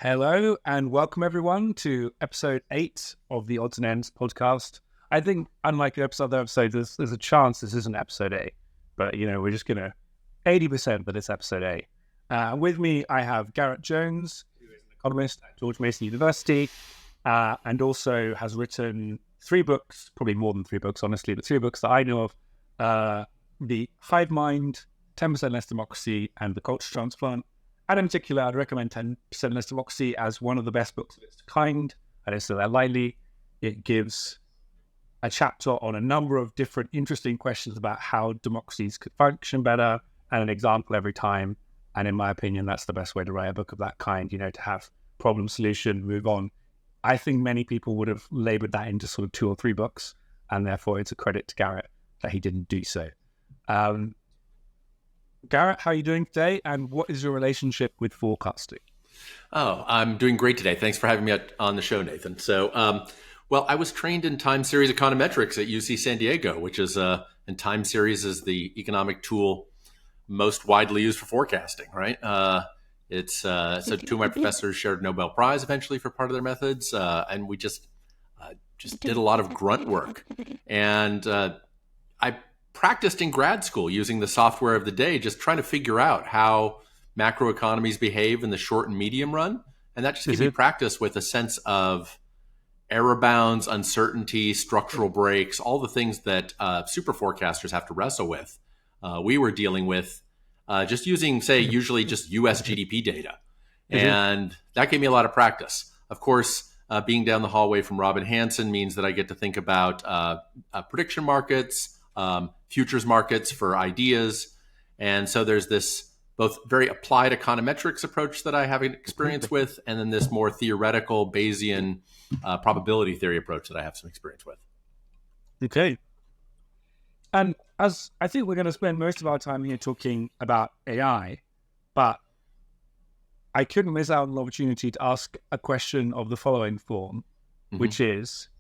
Hello and welcome everyone to episode 8 of the Odds and Ends podcast. I think, unlike the other episodes, there's a chance this isn't episode 8, but we're just gonna 80% that it's episode 8. With me, I have Garett Jones, who is an economist at George Mason University, and also has written 3 books, probably more than 3 books, honestly, but 3 books that I know of: the Hive Mind, 10% Less Democracy, and the Culture Transplant. And in particular, I'd recommend 10% Less Democracy as one of the best books of its kind. I don't say that lightly. It gives a chapter on a number of different interesting questions about how democracies could function better and an example every time. And in my opinion, that's the best way to write a book of that kind, to have problem, solution, move on. I think many people would have labored that into sort of 2 or 3 books, and therefore it's a credit to Garett that he didn't do so. Garett, how are you doing today, and what is your relationship with forecasting? Oh, I'm doing great today. Thanks for having me on the show, Nathan. So, I was trained in time series econometrics at UC San Diego, which is, and time series is the economic tool most widely used for forecasting, right? So 2 of my professors shared a Nobel Prize eventually for part of their methods, and we just did a lot of grunt work. And I practiced in grad school using the software of the day, just trying to figure out how macroeconomies behave in the short and medium run. And that just gave me practice with a sense of error bounds, uncertainty, structural breaks, all the things that super forecasters have to wrestle with. We were dealing with just using, say, usually just US GDP data. And that gave me a lot of practice. Of course, being down the hallway from Robin Hanson means that I get to think about prediction markets, futures markets for ideas. And so there's this both very applied econometrics approach that I have experience with, and then this more theoretical Bayesian probability theory approach that I have some experience with. Okay. And as I think we're going to spend most of our time here talking about AI, but I couldn't miss out on the opportunity to ask a question of the following form, which is,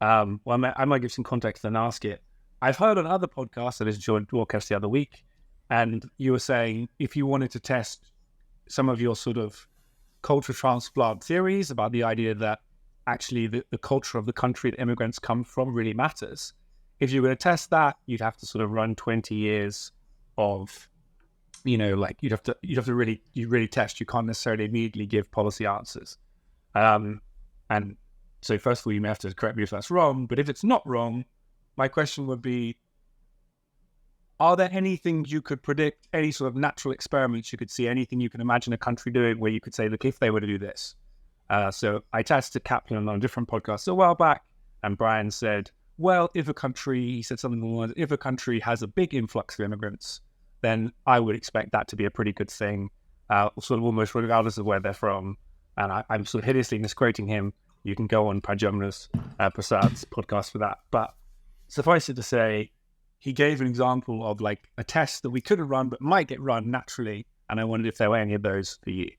I might give some context and ask it. I've heard on other podcasts, I listened to your podcast the other week, and you were saying if you wanted to test some of your sort of culture transplant theories about the idea that actually the culture of the country that immigrants come from really matters, if you were to test that, you'd have to sort of run 20 years of, you'd have to really test. You can't necessarily immediately give policy answers. And so first of all, you may have to correct me if that's wrong, but if it's not wrong, my question would be, are there anything you could predict, any sort of natural experiments you could see, anything you can imagine a country doing where you could say, look, if they were to do this? So I tested Kaplan on a different podcast a while back, and Brian said, well, he said something along, if a country has a big influx of immigrants, then I would expect that to be a pretty good thing, sort of almost regardless of where they're from. And I'm sort of hideously misquoting him. You can go on Pradyumna's Prasad's podcast for that. But suffice it to say, he gave an example of like a test that we could have run but might get run naturally, and I wondered if there were any of those for you.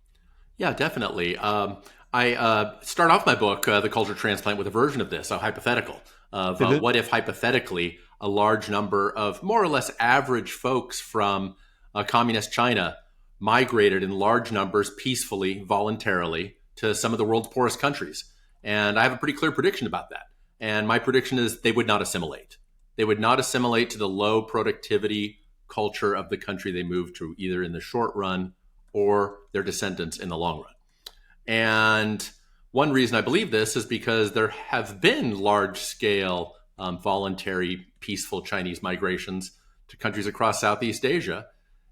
Yeah, definitely. I start off my book, The Culture Transplant, with a version of this, a hypothetical of what if hypothetically a large number of more or less average folks from communist China migrated in large numbers peacefully, voluntarily to some of the world's poorest countries. And I have a pretty clear prediction about that. And my prediction is they would not assimilate. They would not assimilate to the low productivity culture of the country they moved to, either in the short run or their descendants in the long run. And one reason I believe this is because there have been large-scale, voluntary, peaceful Chinese migrations to countries across Southeast Asia.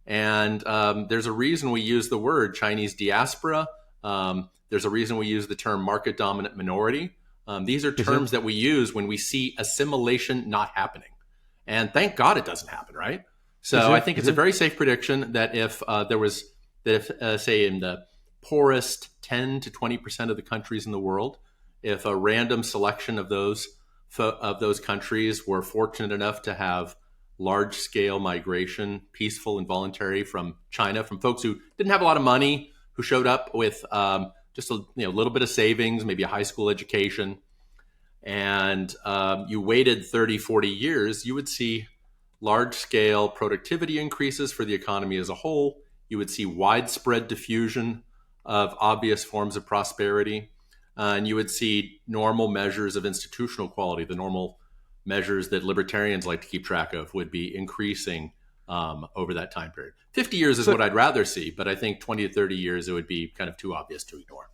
And there's a reason we use the word Chinese diaspora. There's a reason we use the term market-dominant minority. These are terms that we use when we see assimilation not happening. And thank God it doesn't happen, right? So I think it's a very safe prediction that if say in the poorest 10 to 20% of the countries in the world, if a random selection of those countries were fortunate enough to have large-scale migration, peaceful and voluntary from China, from folks who didn't have a lot of money, who showed up with just a little bit of savings, maybe a high school education, and you waited 30, 40 years, you would see large-scale productivity increases for the economy as a whole. You would see widespread diffusion of obvious forms of prosperity. And you would see normal measures of institutional quality, the normal measures that libertarians like to keep track of, would be increasing over that time period. 50 years is what I'd rather see, but I think 20 to 30 years, it would be kind of too obvious to ignore.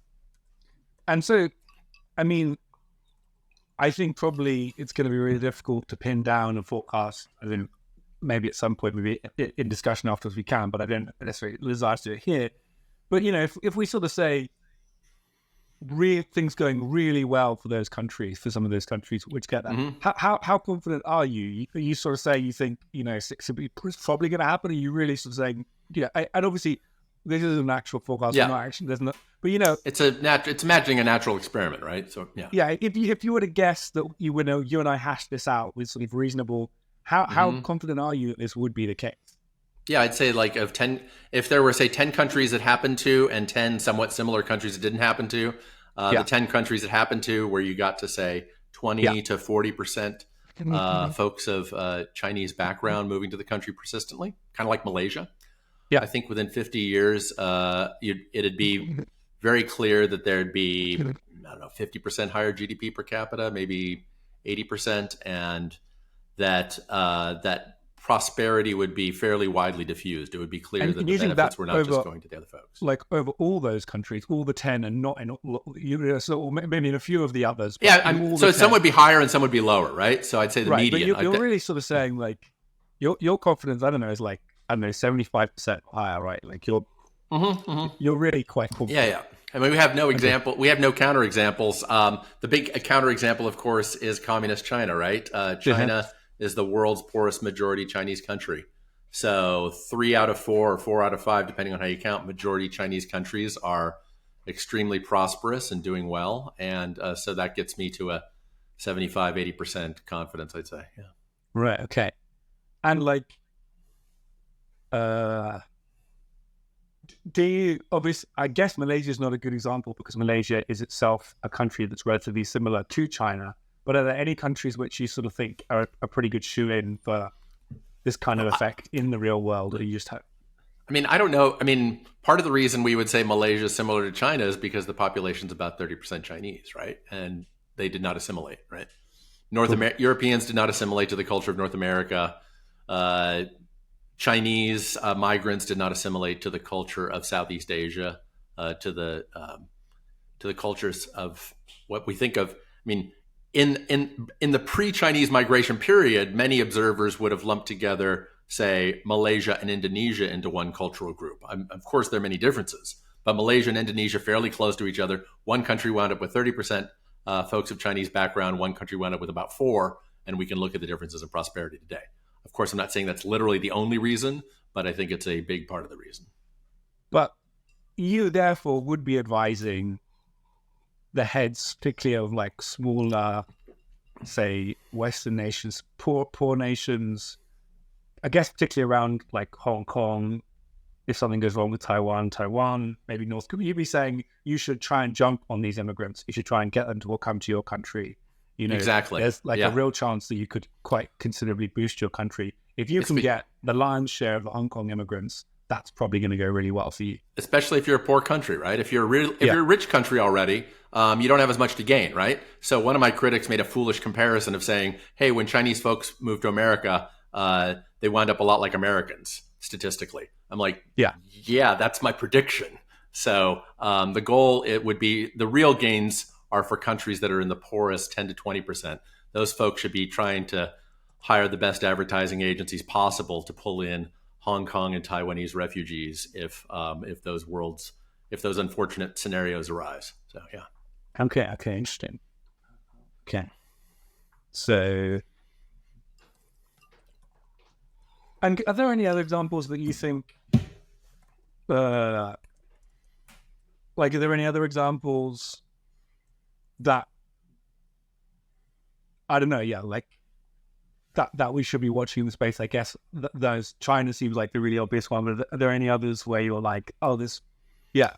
And so, I mean, I think probably it's going to be really difficult to pin down and forecast. I mean, maybe at some point, maybe in discussion afterwards we can, but I don't necessarily desire to do it here. But, if we sort of say things going really well for those countries, for some of those countries which get that, how confident are you? You sort of say you think, it's probably going to happen? Are you really sort of saying, and obviously this is an actual forecast, not action. There's not, but it's imagining a natural experiment, right? So if you were to guess that you and I hashed this out with sort of reasonable, how confident are you that this would be the case? Yeah, I'd say like if there were say 10 countries that happened to and 10 somewhat similar countries that didn't happen to, the 10 countries that happened to, where you got to say 20 to 40% folks of Chinese background moving to the country persistently, kind of like Malaysia. Yeah, I think within 50 years, it'd be very clear that there'd be, 50% higher GDP per capita, maybe 80%, and that that prosperity would be fairly widely diffused. It would be clear that the benefits were not just going to the other folks. Like over all those countries, all the 10, and not in, so maybe in a few of the others. So some would be higher and some would be lower, right? So I'd say the median. But you're really sort of saying like your confidence, I don't know, is like, 75% higher, right? Like you're really quite confident. Yeah. I mean, we have no example. We have no counterexamples. The big counterexample, of course, is communist China, right? China is the world's poorest majority Chinese country. So 3 out of 4 or 4 out of 5, depending on how you count, majority Chinese countries are extremely prosperous and doing well. And so that gets me to a 75, 80% confidence, I'd say. Yeah. Right. Okay. And like, I guess Malaysia is not a good example because Malaysia is itself a country that's relatively similar to China. But are there any countries which you sort of think are a pretty good shoe-in for this kind of effect in the real world? Or you just have... I mean, I don't know. I mean, part of the reason we would say Malaysia is similar to China is because the population's about 30% Chinese, right? And they did not assimilate, right? Europeans did not assimilate to the culture of North America. Chinese migrants did not assimilate to the culture of Southeast Asia, to the cultures of what we think of. I mean, in the pre-Chinese migration period, many observers would have lumped together, say, Malaysia and Indonesia into one cultural group. Of course, there are many differences, but Malaysia and Indonesia fairly close to each other. One country wound up with 30% folks of Chinese background. One country wound up with about 4%, and we can look at the differences in prosperity today. Of course, I'm not saying that's literally the only reason, but I think it's a big part of the reason. But you, therefore, would be advising the heads, particularly of like smaller, say, Western nations, poor nations, I guess particularly around like Hong Kong, if something goes wrong with Taiwan, maybe North Korea, you'd be saying you should try and jump on these immigrants. You should try and get them to come to your country. Exactly. There's like a real chance that you could quite considerably boost your country. If you can get the lion's share of the Hong Kong immigrants, that's probably going to go really well for you. Especially if you're a poor country, right? If you're a rich country already, you don't have as much to gain, right? So one of my critics made a foolish comparison of saying, hey, when Chinese folks moved to America, they wound up a lot like Americans, statistically. I'm like, yeah, that's my prediction. So the goal, it would be, the real gains are for countries that are in the poorest 10 to 20%. Those folks should be trying to hire the best advertising agencies possible to pull in Hong Kong and Taiwanese refugees if those unfortunate scenarios arise. So yeah. Okay, interesting. Okay. So, and are there any other examples that you think, are there any other examples that, I don't know, like that we should be watching in the space? I guess those, China seems like the really obvious one, but are there any others where you're like, oh, this, yeah.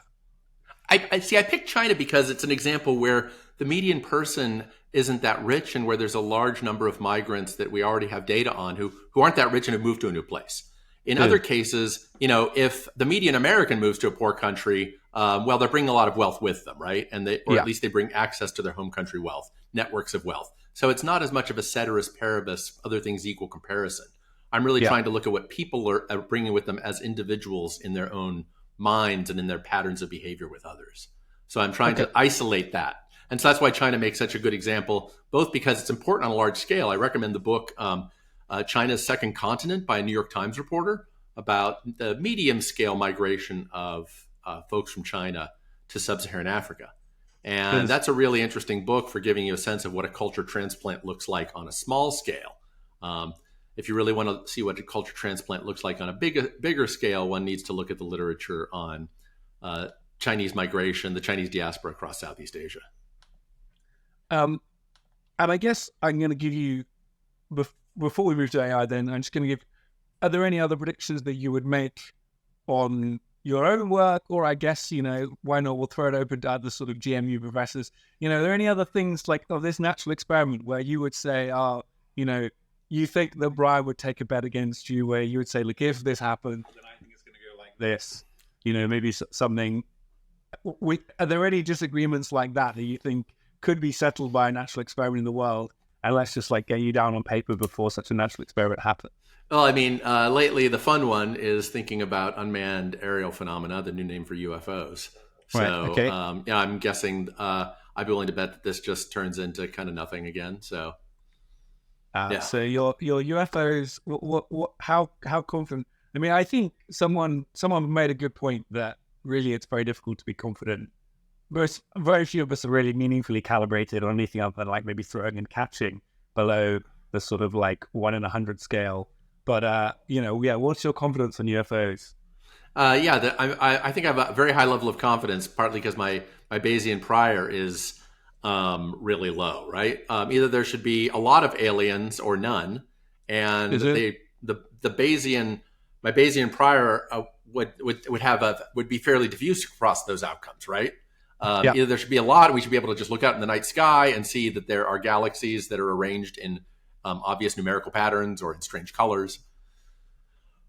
I see. I picked China because it's an example where the median person isn't that rich, and where there's a large number of migrants that we already have data on who aren't that rich and have moved to a new place. In other cases, if the median American moves to a poor country, well, they're bringing a lot of wealth with them, right? Or at least they bring access to their home country wealth, networks of wealth. So it's not as much of a ceteris paribus, other things equal comparison. I'm really trying to look at what people are bringing with them as individuals in their own minds and in their patterns of behavior with others. So I'm trying to isolate that. And so that's why China makes such a good example, both because it's important on a large scale. I recommend the book China's Second Continent by a New York Times reporter about the medium scale migration of folks from China to sub-Saharan Africa. And that's a really interesting book for giving you a sense of what a culture transplant looks like on a small scale. If you really want to see what a culture transplant looks like on a bigger scale, one needs to look at the literature on Chinese migration, the Chinese diaspora across Southeast Asia. And I guess I'm going to give you, before we move to AI, then I'm just going to give, are there any other predictions that you would make on your own work? Or I guess, why not, we'll throw it open to other sort of GMU professors. Are there any other things like of this natural experiment where you would say, you think that Brian would take a bet against you, where you would say, look, if this happens, then I think it's going to go like this, maybe something. Are there any disagreements like that you think could be settled by a natural experiment in the world? And let's just get you down on paper before such a natural experiment happens. Well, I mean, lately the fun one is thinking about unmanned aerial phenomena, the new name for UFOs. So, right. I'm guessing I'd be willing to bet that this just turns into kind of nothing again. So, So your UFOs, how confident? I mean, I think someone made a good point that really it's very difficult to be confident. Very few of us are really meaningfully calibrated on anything other than maybe throwing and catching below the sort of 1 in 100 scale. But what's your confidence on UFOs? I think I have a very high level of confidence, partly because my Bayesian prior is really low, right? Either there should be a lot of aliens or none, and my Bayesian prior would be fairly diffuse across those outcomes, right? Either there should be a lot, and we should be able to just look out in the night sky and see that there are galaxies that are arranged in obvious numerical patterns or in strange colors.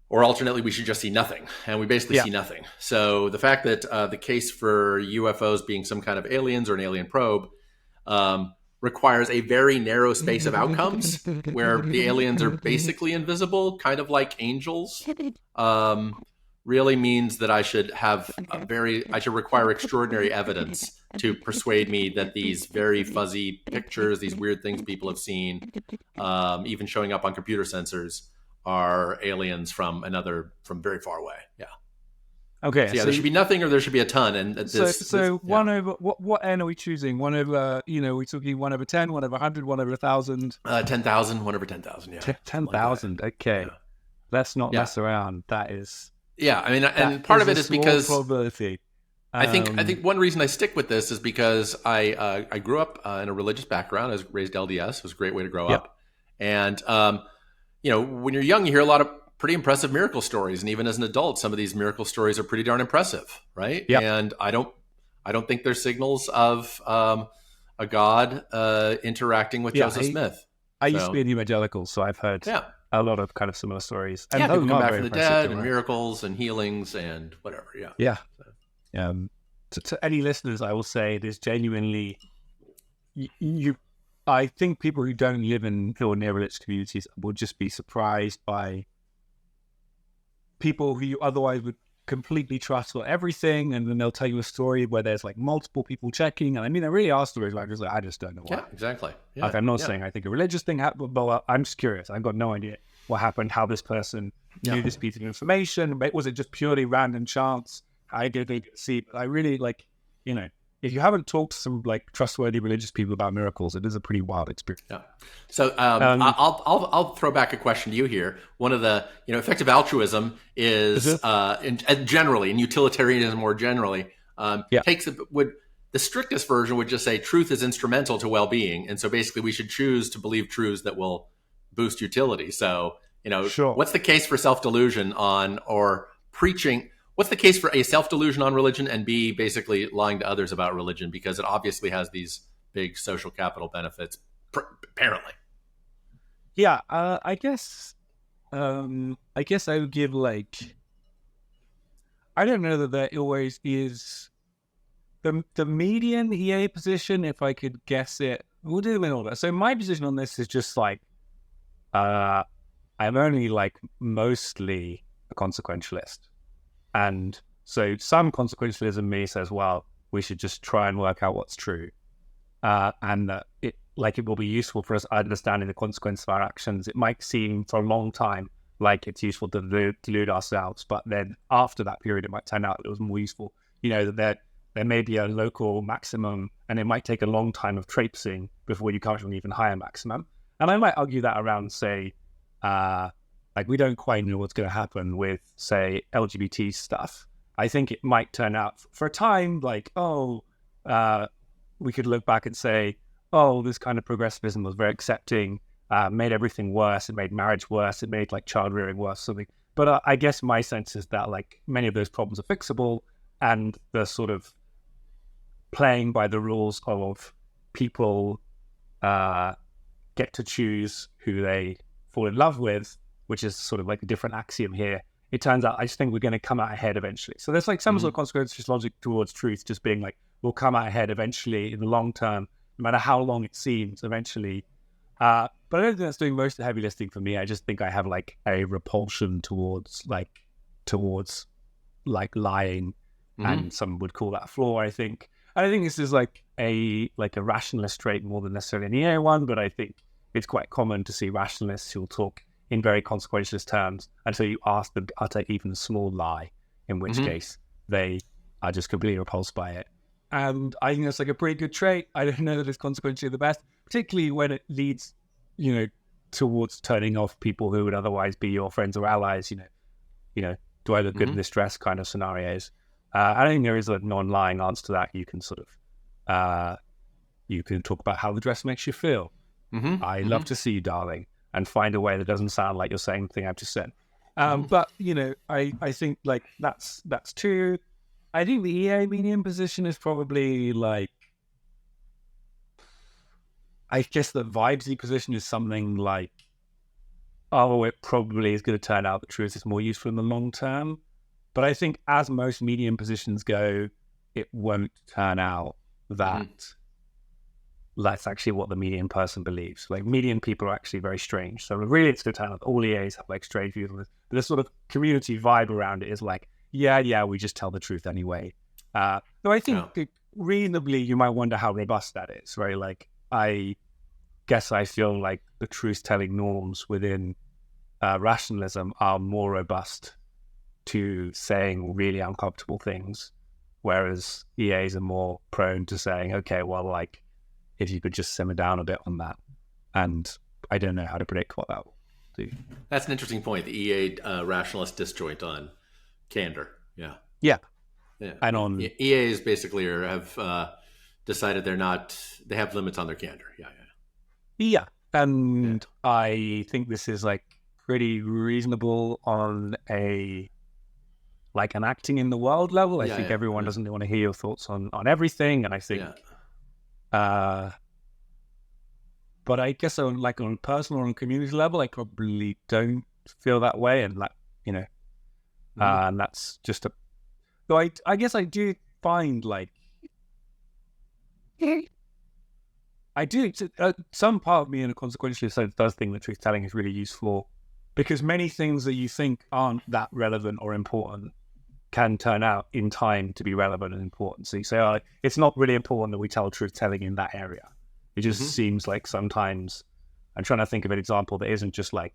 Or alternately, we should just see nothing, and we basically see nothing. So the fact that the case for UFOs being some kind of aliens or an alien probe requires a very narrow space of outcomes where the aliens are basically invisible, kind of like angels, really means that I should require extraordinary evidence to persuade me that these very fuzzy pictures, these weird things people have seen, even showing up on computer sensors, are aliens from very far away. Yeah. Okay. So there should be nothing, or there should be a ton. And one over what n are we choosing? 1 over, we're talking 1 over 10, 1 over 100, 1 over 1,000. 10,000, 1 over 10,000. Yeah. 10,000. Okay. Yeah. Let's not mess around. That is. Yeah, I mean, and part of it is because probability. I think one reason I stick with this is because I grew up in a religious background. I was raised LDS. It was a great way to grow up. And when you're young, you hear a lot of pretty impressive miracle stories, and even as an adult, some of these miracle stories are pretty darn impressive, right? Yep. And I don't think they're signals of a God interacting with Joseph Smith. I used to be an evangelical, so I've heard a lot of kind of similar stories. And people come back from the dead, and miracles, and healings, and whatever. To any listeners, I will say there's genuinely I think people who don't live in or near religious communities will just be surprised by people who you otherwise would completely trust for everything, and then they'll tell you a story where there's multiple people checking, and I mean there really are stories where I just don't know why. Yeah, exactly. I'm not saying I think a religious thing happened, but I'm just curious. I've got no idea what happened, how this person knew this piece of information. Was it just purely random chance? I didn't see, but I really if you haven't talked to some trustworthy religious people about miracles, it is a pretty wild experience. Yeah. So I'll throw back a question to you here. One of the effective altruism is generally, and utilitarianism more generally, the strictest version would just say truth is instrumental to well-being, and so basically we should choose to believe truths that will boost utility. So what's the case for self-delusion or preaching? What's the case for A, self-delusion on religion, and B, basically lying to others about religion, because it obviously has these big social capital benefits, apparently? Yeah, I guess I guess I would give I don't know that there always is the median EA position. If I could guess it, we'll do them in order. So my position on this is just I'm only mostly a consequentialist, and so some consequentialism in me says, well, we should just try and work out what's true, and that it will be useful for us understanding the consequence of our actions. It might seem for a long time like it's useful to delude ourselves, but then after that period, it might turn out it was more useful. That there may be a local maximum, and it might take a long time of traipsing before you come to an even higher maximum. And I might argue that around, say, we don't quite know what's going to happen with, say, LGBT stuff. I think it might turn out for a time we could look back and say, oh, this kind of progressivism was very accepting, made everything worse. It made marriage worse. It made child rearing worse, something. But I guess my sense is that many of those problems are fixable, and the sort of playing by the rules of people get to choose who they fall in love with, which is sort of a different axiom here. It turns out I just think we're going to come out ahead eventually. So there's some sort of consequentialist logic towards truth, just being we'll come out ahead eventually in the long term, no matter how long it seems eventually. But I don't think that's doing most of the heavy lifting for me. I just think I have a repulsion towards lying, and some would call that a flaw, I think. And I think this is a rationalist trait more than necessarily an EA one, but I think it's quite common to see rationalists who will talk in very consequentialist terms until you ask them to utter even a small lie, in which case they are just completely repulsed by it. And I think that's a pretty good trait. I don't know that it's consequentially the best, particularly when it leads, towards turning off people who would otherwise be your friends or allies. Do I look good in this dress kind of scenarios. I think there is a non-lying answer to that. You can sort of, you can talk about how the dress makes you feel. I love to see you, darling, and find a way that doesn't sound like you're saying the thing I've just said. But I think that's true. I think the EA medium position is probably I guess the vibesy position is something it probably is going to turn out the truth is more useful in the long term. But I think as most medium positions go, it won't turn out that that's actually what the median person believes. Median people are actually very strange. So really it's going to turn out that all EAs have strange views on this. But the sort of community vibe around it is yeah, we just tell the truth anyway. Though I think reasonably you might wonder how robust that is, right? I guess I feel the truth-telling norms within rationalism are more robust to saying really uncomfortable things, whereas EAs are more prone to saying, okay, well, if you could just simmer down a bit on that. And I don't know how to predict what that will do. That's an interesting point, the EA rationalist disjoint on candor. Yeah. And on EAs basically have decided they have limits on their candor. Yeah. And I think this is pretty reasonable on an acting in the world level. I think everyone doesn't want to hear your thoughts on everything. And I think, but I guess on on personal and community level, I probably don't feel that way. And and that's just though I guess I do find I do, some part of me in a consequentialist sense does think that truth telling is really useful, because many things that you think aren't that relevant or important can turn out in time to be relevant and important. So you say, it's not really important that we tell truth telling in that area. It just seems sometimes I'm trying to think of an example that isn't just I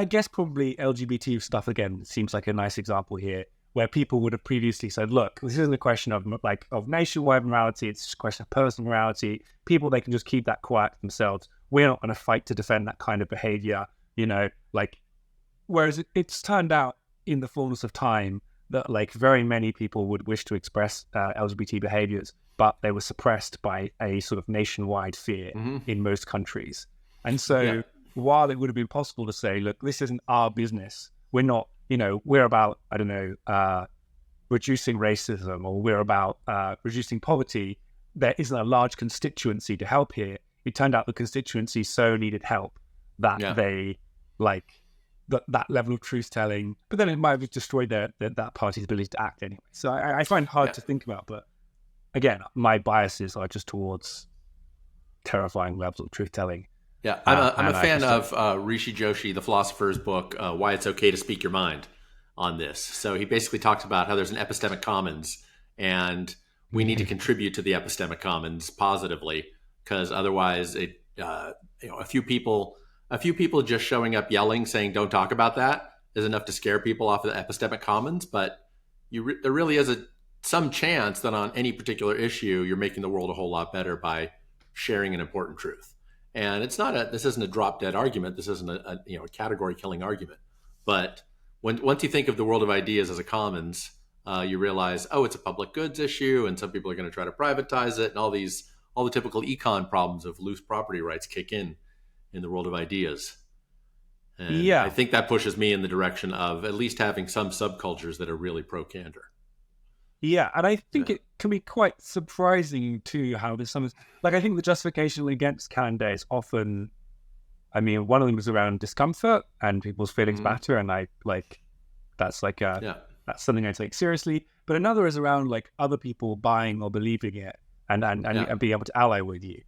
guess probably LGBT stuff again seems like a nice example here, where people would have previously said, look, this isn't a question of nationwide morality, it's just a question of personal morality. People, they can just keep that quiet themselves. We're not going to fight to defend that kind of behavior, whereas it's turned out in the fullness of time that very many people would wish to express LGBT behaviors, but they were suppressed by a sort of nationwide fear in most countries. And so while it would have been possible to say, look, this isn't our business, we're not, we're about, reducing racism, or we're about reducing poverty, there isn't a large constituency to help here. It turned out the constituency so needed help that Yeah. they like that level of truth telling, but then it might have destroyed that party's ability to act anyway. So I find it hard Yeah. to think about, but again, my biases are just towards terrifying levels of truth telling. Yeah, I'm a And I fan just of Rishi Joshi, the philosopher's book, Why It's Okay to Speak Your Mind, on this. So he basically talks about how there's an epistemic commons, and we need to contribute to the epistemic commons positively, because otherwise, a few people just showing up yelling, saying "Don't talk about that" is enough to scare people off of the epistemic commons. But there really is some chance that on any particular issue, you're making the world a whole lot better by sharing an important truth. And this isn't a drop dead argument. This isn't a category killing argument. But once you think of the world of ideas as a commons, you realize, oh, it's a public goods issue, and some people are going to try to privatize it, and all the typical econ problems of loose property rights kick in the world of ideas. And I yeah, think that pushes me in the direction of at least having some subcultures that are really pro candor. yeah, and I think Yeah. it can be quite surprising too how there's some like I think the justification against candor is often, I mean, one of them is around discomfort and people's feelings Mhm. matter, and I like that's like Yeah. that's something I take seriously. But another is around like other people buying or believing it Yeah. and being able to ally with you.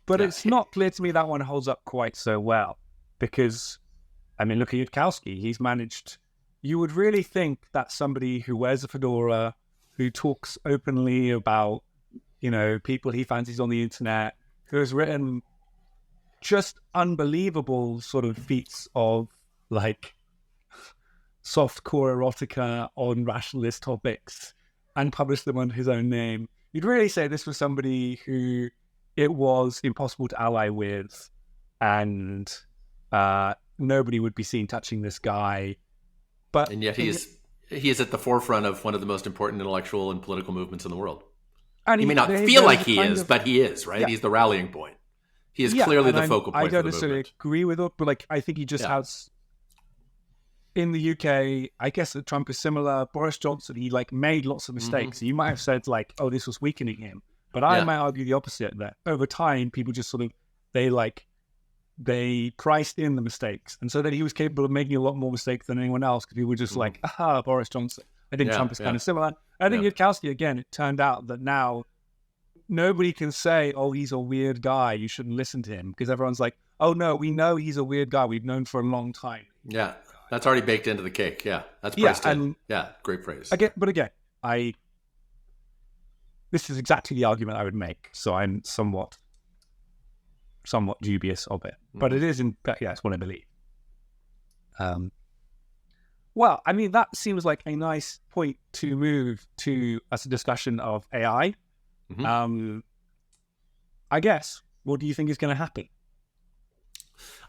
But Yeah. it's not clear to me that one holds up quite so well because, I mean, look at Yudkowsky. He's managed. You would really think that somebody who wears a fedora, who talks openly about, people he fancies on the internet, who has written just unbelievable sort of feats of like softcore erotica on rationalist topics and published them under his own name. You'd really say this was somebody who it was impossible to ally with, and nobody would be seen touching this guy. But And yet he is at the forefront of one of the most important intellectual and political movements in the world. and He may not feel there's like a he kind is, of but he is, right? yeah, He's the rallying point. He is yeah, clearly and the focal I point for don't the necessarily movement. agree with it, but like I think he just Yeah. has. In the UK, I guess that Trump is similar. Boris Johnson, he like made lots of mistakes. You might have said like, "Oh, this was weakening him," but I Yeah. might argue the opposite. That over time, people just sort of they priced in the mistakes, and so that he was capable of making a lot more mistakes than anyone else because people were just like, "Aha, Boris Johnson." I think Yeah, Trump is yeah. kind of similar. I think Yeah. Yudkowsky again. It turned out that now nobody can say, "Oh, he's a weird guy. You shouldn't listen to him," because everyone's like, "Oh no, we know he's a weird guy. We've known for a long time." Yeah. That's already baked into the cake. Yeah. That's Yeah, priced in. and Yeah. Great phrase. again, this is exactly the argument I would make. So I'm somewhat dubious of it, but it is it's what I believe. Well, I mean, that seems like a nice point to move to as a discussion of AI. Mhm. I guess, what do you think is going to happen?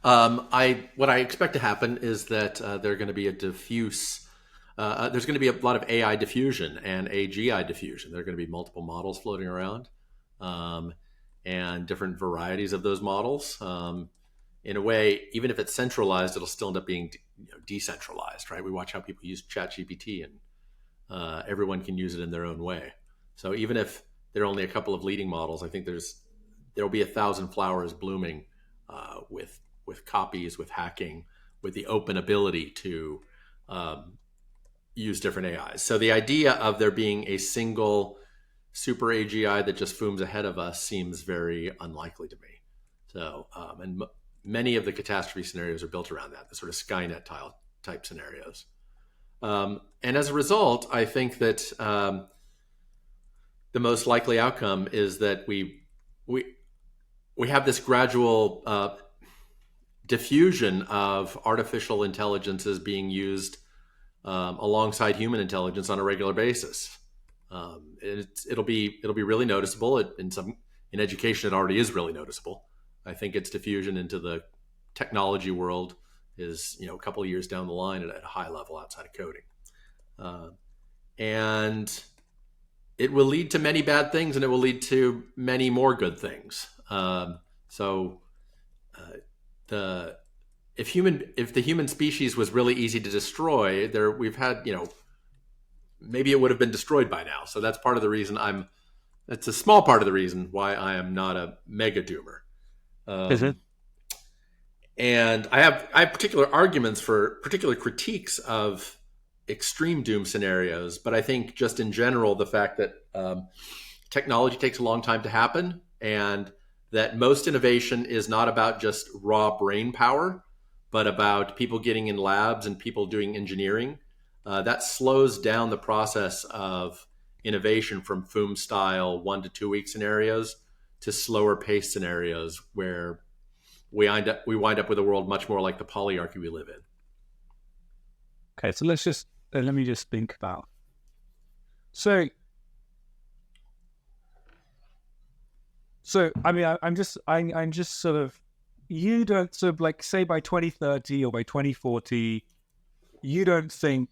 What I expect to happen is that there's going to be there's going to be a lot of AI diffusion and AGI diffusion. There are going to be multiple models floating around, and different varieties of those models. In a way, even if it's centralized, it'll still end up being decentralized, right? We watch how people use ChatGPT, and everyone can use it in their own way. So even if there are only a couple of leading models, I think there'll be 1,000 flowers blooming with copies, with hacking, with the open ability to use different AIs. So the idea of there being a single super AGI that just fooms ahead of us seems very unlikely to me. So, and many of the catastrophe scenarios are built around that, the sort of Skynet type scenarios. And as a result, I think that the most likely outcome is that we have this gradual diffusion of artificial intelligences being used alongside human intelligence on a regular basis. It'll be really noticeable. In education, it already is really noticeable. I think its diffusion into the technology world is a couple of years down the line at a high level outside of coding, and it will lead to many bad things, and it will lead to many more good things. So if the human species was really easy to destroy, we've had maybe it would have been destroyed by now. So that's part of the reason it's a small part of the reason why I am not a mega doomer. Is it? And I have particular arguments for particular critiques of extreme doom scenarios, but I think just in general, the fact that technology takes a long time to happen, and that most innovation is not about just raw brain power, but about people getting in labs and people doing engineering. That slows down the process of innovation from Foom style 1 to 2 week scenarios to slower pace scenarios where we wind up with a world much more like the polyarchy we live in. Okay, so let me just think about. So I mean, I'm just sort of, you don't sort of like say by 2030 or by 2040, you don't think.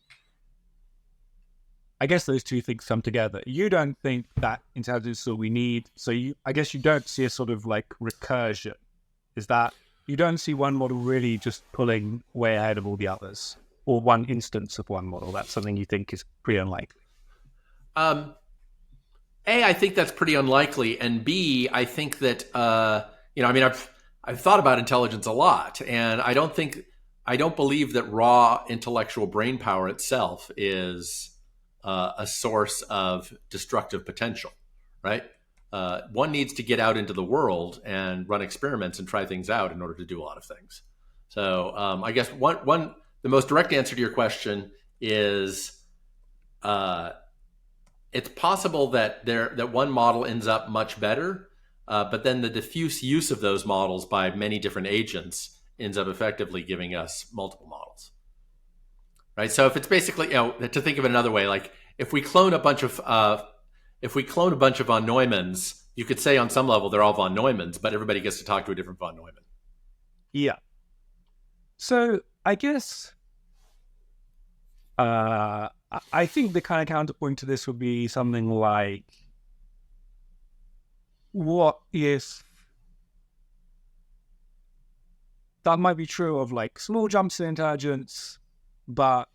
I guess those two things come together. You don't think that intelligence is what we need. So I guess you don't see a sort of like recursion. Is that you don't see one model really just pulling way ahead of all the others, or one instance of one model? That's something you think is pretty unlikely. Um, I think that's pretty unlikely, and B, I think that I mean, I've thought about intelligence a lot, and I don't believe that raw intellectual brain power itself is a source of destructive potential, right? One needs to get out into the world and run experiments and try things out in order to do a lot of things. So I guess the most direct answer to your question is it's possible that one model ends up much better, but then the diffuse use of those models by many different agents ends up effectively giving us multiple models, right? So if it's basically, to think of it another way, like if we clone a bunch of von Neumanns, you could say on some level they're all von Neumanns, but everybody gets to talk to a different von Neumann. Yeah. So I guess I think the kind of counterpoint to this would be something like, what if that might be true of like small jumps in intelligence, but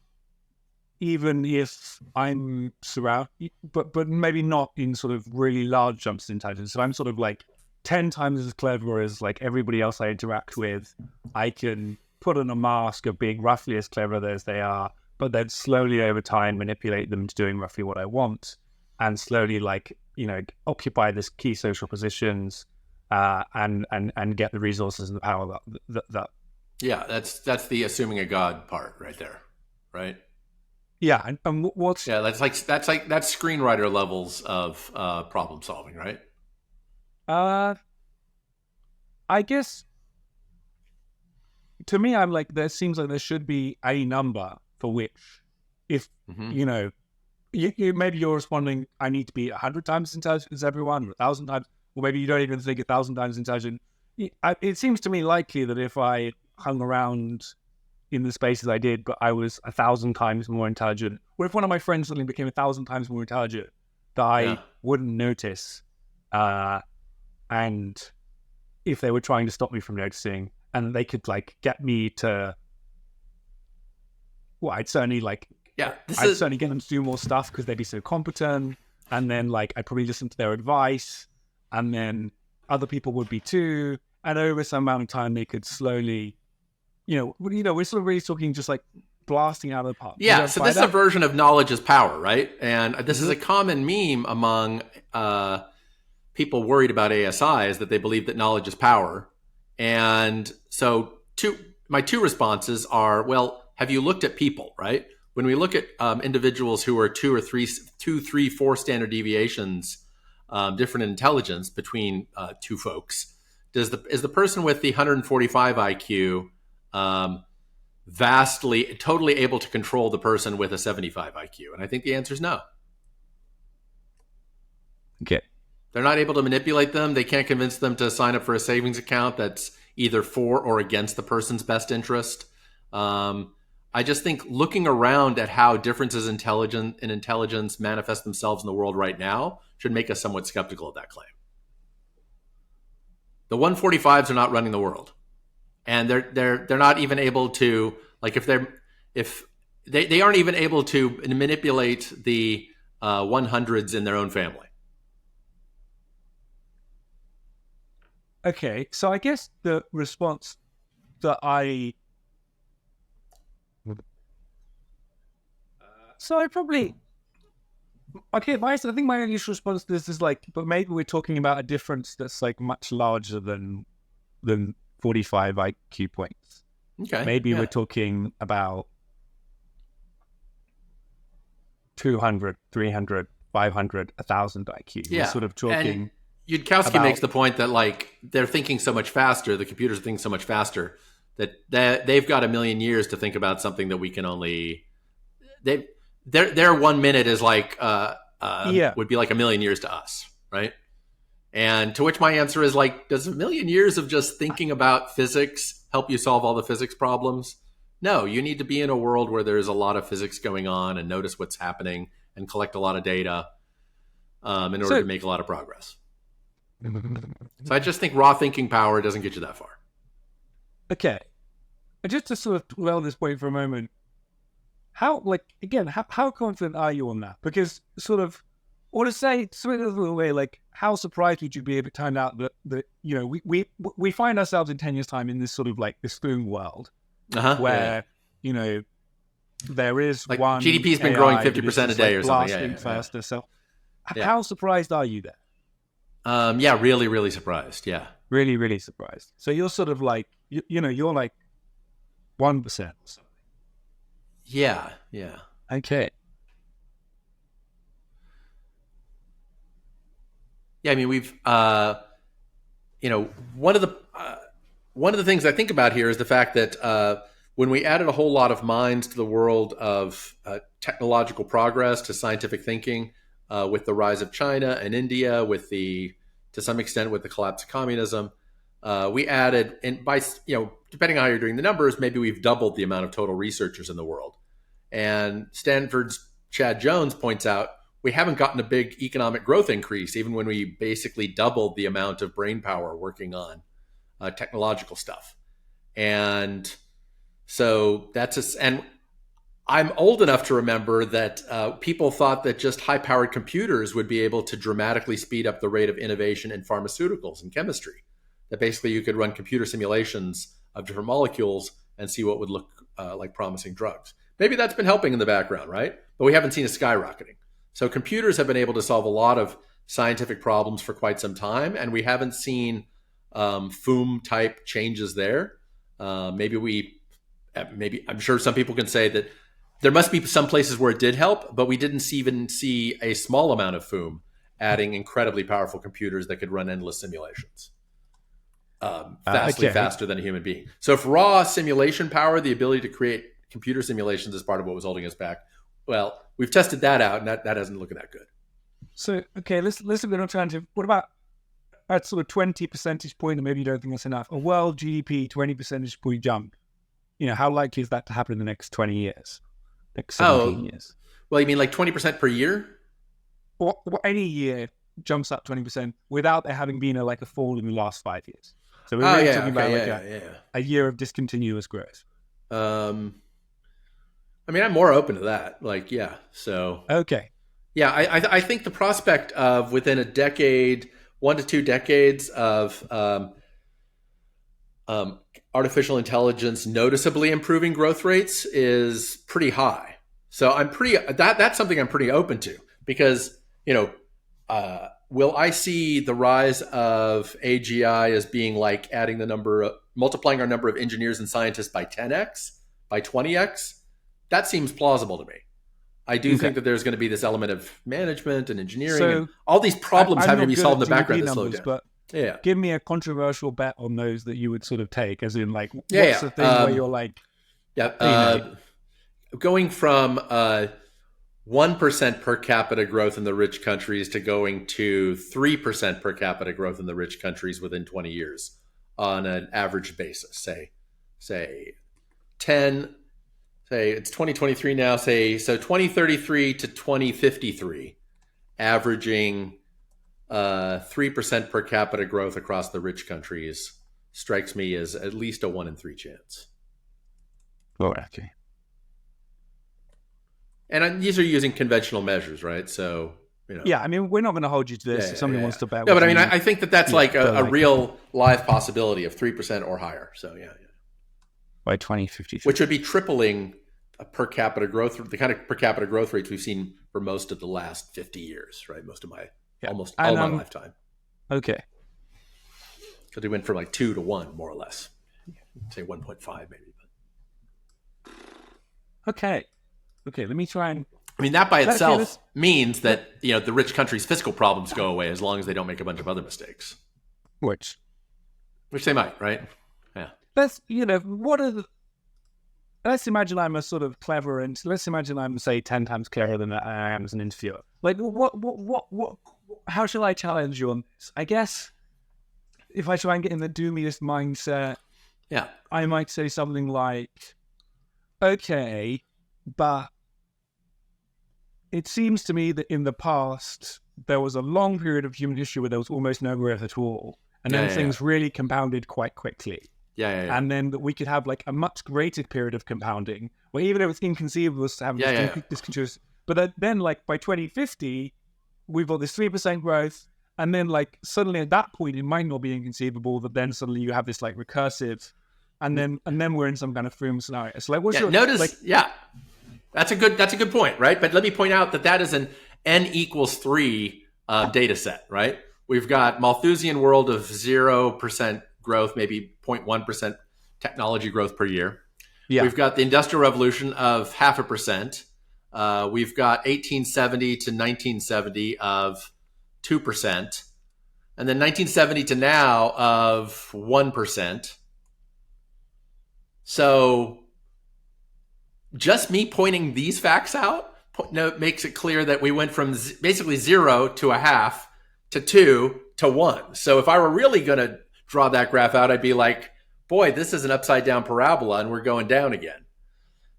even if I'm surrounded, but maybe not in sort of really large jumps in intelligence. So I'm sort of like 10 times as clever as like everybody else I interact with. I can put on a mask of being roughly as clever as they are, but then slowly over time manipulate them to doing roughly what I want, and slowly occupy this key social positions, and get the resources and the power that. Yeah, that's the assuming a god part right there, right? Yeah, and what's that's screenwriter levels of problem solving, right? I guess to me, I'm like, there seems like there should be a number for which, if maybe you're responding, I need to be 100 times as intelligent as everyone, or 1,000 times, or maybe you don't even think 1,000 times intelligent. It seems to me likely that if I hung around in the spaces I did, but I was 1,000 times more intelligent, or if one of my friends suddenly became 1,000 times more intelligent, that I wouldn't notice, and if they were trying to stop me from noticing, and they could like get me to, well, I'd certainly certainly get them to do more stuff because they'd be so competent, and then like I'd probably listen to their advice, and then other people would be too, and over some amount of time they could slowly, we're sort of really talking just like blasting out of the park. Yeah, so this is a version of knowledge is power, right? And this is a common meme among people worried about ASI, is that they believe that knowledge is power. And so my two responses are, well, have you looked at people, right? When we look at individuals who are 2, 3, 4 standard deviations different in intelligence between two folks, is the person with the 145 IQ totally able to control the person with a 75 IQ? And I think the answer is no. Okay. They're not able to manipulate them. They can't convince them to sign up for a savings account that's either for or against the person's best interest. I just think looking around at how differences in intelligence manifest themselves in the world right now should make us somewhat skeptical of that claim. The 145s are not running the world, and they're not even able to, like, if they aren't even able to manipulate the 100s in their own family. Okay, so I guess the response that I probably okay. I think my initial response to this is like, but maybe we're talking about a difference that's like much larger than 45 IQ points. Okay. Maybe we're talking about 200, 300, 500, 1,000 IQ. Yeah. We're sort of talking. And Yudkowsky makes the point that like they're thinking so much faster, the computers are thinking so much faster that they've got a million years to think about something that we can only. Their 1 minute is like would be like a million years to us, right? And to which my answer is like, does a million years of just thinking about physics help you solve all the physics problems? No, you need to be in a world where there's a lot of physics going on and notice what's happening and collect a lot of data in order to make a lot of progress. So I just think raw thinking power doesn't get you that far. Okay. Just to sort of dwell on this point for a moment, how confident are you on that? Because sort of, or to say something the way, like, how surprised would you be if it turned out that you know, we find ourselves in 10 years' time in this sort of like this boom world where, you know, there is like one GDP's been AI growing 50% a day like or something. Blasting faster. So how surprised are you there? Really, really surprised. Yeah. Really, really surprised. So you're sort of like, you know, you're like 1%. Yeah. Okay. Yeah, I mean, we've, you know, one of the things I think about here is the fact that when we added a whole lot of minds to the world of technological progress, to scientific thinking, with the rise of China and India, to some extent with the collapse of communism, we added, and by, you know, depending on how you're doing the numbers, maybe we've doubled the amount of total researchers in the world. And Stanford's Chad Jones points out, we haven't gotten a big economic growth increase, even when we basically doubled the amount of brain power working on technological stuff. And so and I'm old enough to remember that people thought that just high-powered computers would be able to dramatically speed up the rate of innovation in pharmaceuticals and chemistry. That basically you could run computer simulations of different molecules and see what would look like promising drugs. Maybe that's been helping in the background, right? But we haven't seen a skyrocketing. So computers have been able to solve a lot of scientific problems for quite some time, and we haven't seen FOOM-type changes there. Maybe I'm sure some people can say that there must be some places where it did help, but we didn't even see a small amount of FOOM adding incredibly powerful computers that could run endless simulations. Faster than a human being. So if raw simulation power, the ability to create computer simulations, is part of what was holding us back, well, we've tested that out, and that hasn't looking that good. So, okay, listen, we're not trying to, what about at sort of 20 percentage point, or maybe you don't think that's enough, a world GDP 20 percentage point jump? You know, how likely is that to happen in the next 20 years? Next 17 years? Well, you mean like 20% per year? Or any year jumps up 20% without there having been a fall in the last 5 years. So we're really talking about a year of discontinuous growth. I mean, I'm more open to that. So. Okay. Yeah, I think the prospect of within a decade, 1 to 2 decades of artificial intelligence noticeably improving growth rates is pretty high. So that's something I'm pretty open to, because, you know, will I see the rise of AGI as being like multiplying our number of engineers and scientists by 10x, by 20x? That seems plausible to me. I do think that there's going to be this element of management and engineering, and all these problems having to be solved in the background that slow down. But give me a controversial bet on those that you would sort of take, as in like, what's the thing where you're like, going from 1% per capita growth in the rich countries to going to 3% per capita growth in the rich countries within 20 years on an average basis. Say 10. Say it's 2023 now, so 2033 to 2053, averaging 3% per capita growth across the rich countries strikes me as at least a 1 in 3 chance. Oh, okay. And these are using conventional measures, right? So, you know. Yeah, I mean, we're not going to hold you to this if somebody wants to bet. No, but I mean, I think that's like a real live possibility of 3% or higher. So, yeah. by 2053. which would be tripling a per capita growth, the kind of per capita growth rates we've seen for most of the last 50 years, right? Most of my, almost all my lifetime. Okay. Because we went from like 2 to 1, more or less. Say 1.5 maybe. Okay. Let me try and... I mean, that by itself means that, the rich country's fiscal problems go away as long as they don't make a bunch of other mistakes. Which they might, right? Yeah. Let's imagine I'm a sort of clever, and let's imagine I'm, say, 10 times cleverer than I am as an interviewer. Like, how shall I challenge you on this? I guess if I try and get in the doomiest mindset, I might say something like, okay, but it seems to me that in the past, there was a long period of human history where there was almost no growth at all. And then things really compounded quite quickly. And then that we could have like a much greater period of compounding, where even though it's inconceivable to have this continuous, but then like by 2050, we've got this 3% growth. And then like suddenly at that point, it might not be inconceivable that then suddenly you have this like recursive, and then we're in some kind of Froome scenario. So like, what's your... That's a good point, right? But let me point out that is an n equals 3 data set, right? We've got Malthusian world of 0% growth, maybe 0.1% technology growth per year. We've got the Industrial Revolution of 0.5%. We've got 1870 to 1970 of 2%. And then 1970 to now of 1%. So just me pointing these facts out makes it clear that we went from basically 0 to 0.5 to 2 to 1. So if I were really going to draw that graph out, I'd be like, boy, this is an upside down parabola and we're going down again.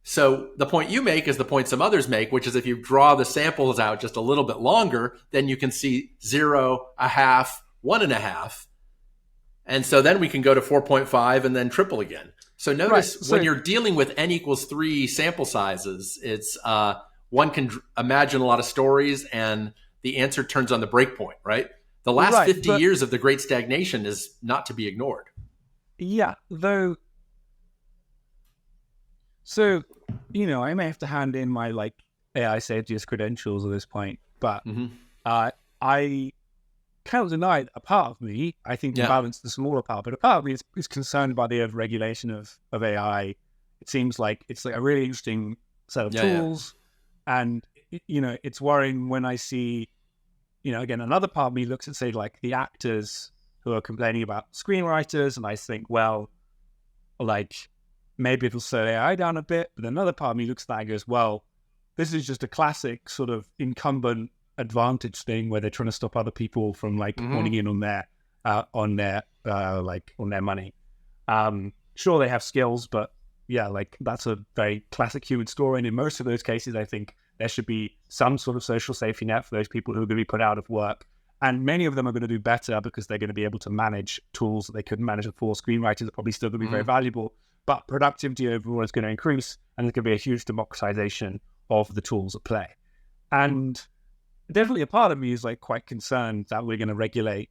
So the point you make is the point some others make, which is if you draw the samples out just a little bit longer, then you can see 0, 0.5, 1.5. And so then we can go to 4.5 and then triple again. So notice when you're dealing with n equals 3 sample sizes, it's one can imagine a lot of stories and the answer turns on the breakpoint, right? The last 50 years of the Great Stagnation is not to be ignored. Yeah, though. So, I may have to hand in my like AI safetyist credentials at this point, but I cannot deny a part of me, I think to balance the smaller part, but a part of me is concerned by the overregulation of AI. It seems like it's like a really interesting set of tools. And, it's worrying when I see, again, another part of me looks at, say, like the actors who are complaining about screenwriters. And I think, well, like maybe it'll slow AI down a bit. But another part of me looks at that and goes, well, this is just a classic sort of incumbent advantage thing where they're trying to stop other people from like honing in on their money. Sure, they have skills, but like that's a very classic human story. And in most of those cases, I think there should be some sort of social safety net for those people who are going to be put out of work. And many of them are going to do better because they're going to be able to manage tools that they couldn't manage before. Screenwriters are probably still going to be very valuable, but productivity overall is going to increase, and there's going to be a huge democratization of the tools at play. And definitely a part of me is like quite concerned that we're going to regulate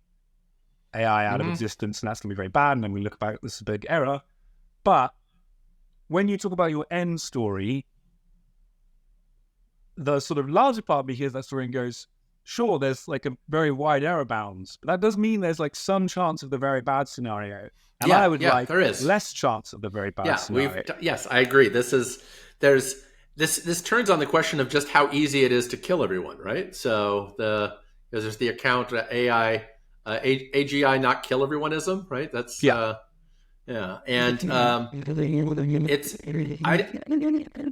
AI out of existence, and that's going to be very bad. And then we look back, this is a big error. But when you talk about your end story, the sort of larger part of me hears that story and goes, sure, there's like a very wide error bounds, but that does mean there's like some chance of the very bad scenario. And I would like there is less chance of the very bad scenario. Yes, I agree. This turns on the question of just how easy it is to kill everyone, right? So there's the account AGI not kill everyoneism, right? That's and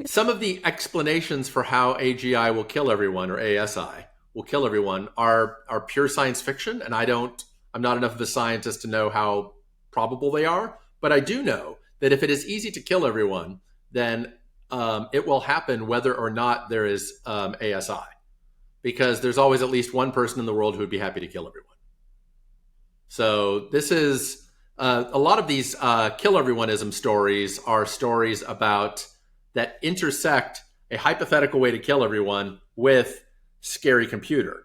some of the explanations for how AGI will kill everyone, or ASI will kill everyone, are pure science fiction, and I'm not enough of a scientist to know how probable they are, but I do know that if it is easy to kill everyone, then it will happen whether or not there is ASI, because there's always at least one person in the world who would be happy to kill everyone. So this is a lot of these kill everyoneism stories are stories about that intersect a hypothetical way to kill everyone with scary computer.